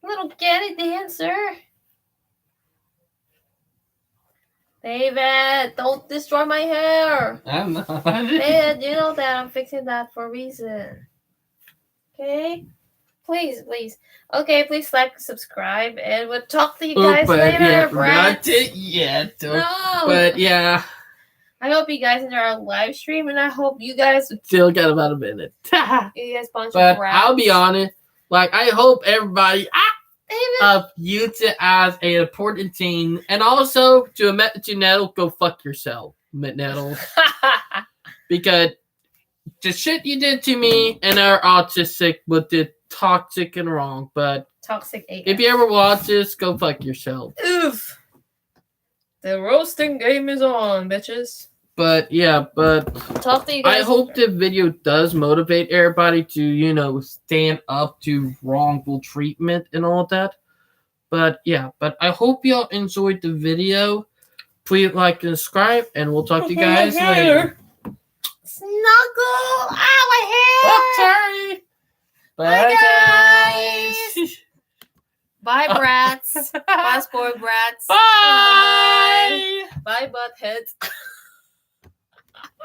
Little Getty dancer. David, don't destroy my hair. I'm not. David, you know that I'm fixing that for a reason. Okay? Please. Okay, please like, subscribe, and we'll talk to you guys later, yeah, Brad. not it yet. No. But yeah. I hope you guys enjoy our live stream, and I hope you guys Still got about a minute. you guys bunch but of rats. I'll be honest. Like, I hope everybody use it as an important thing. And also, to Nettle, go fuck yourself, Nettle. Because the shit you did to me and our autistic was the toxic and wrong. But Toxic AF. if you ever watch this, go fuck yourself. Oof. The roasting game is on, bitches. But yeah, talk to you guys. I hope the video does motivate everybody to, stand up to wrongful treatment and all that. But yeah, I hope y'all enjoyed the video. Please like and subscribe, and we'll talk to you guys later. Snuggle! Ah, my hair! Oh, sorry. Bye, guys. Bye, brats. Bye, spoiled brats. Bye. Bye, buttheads.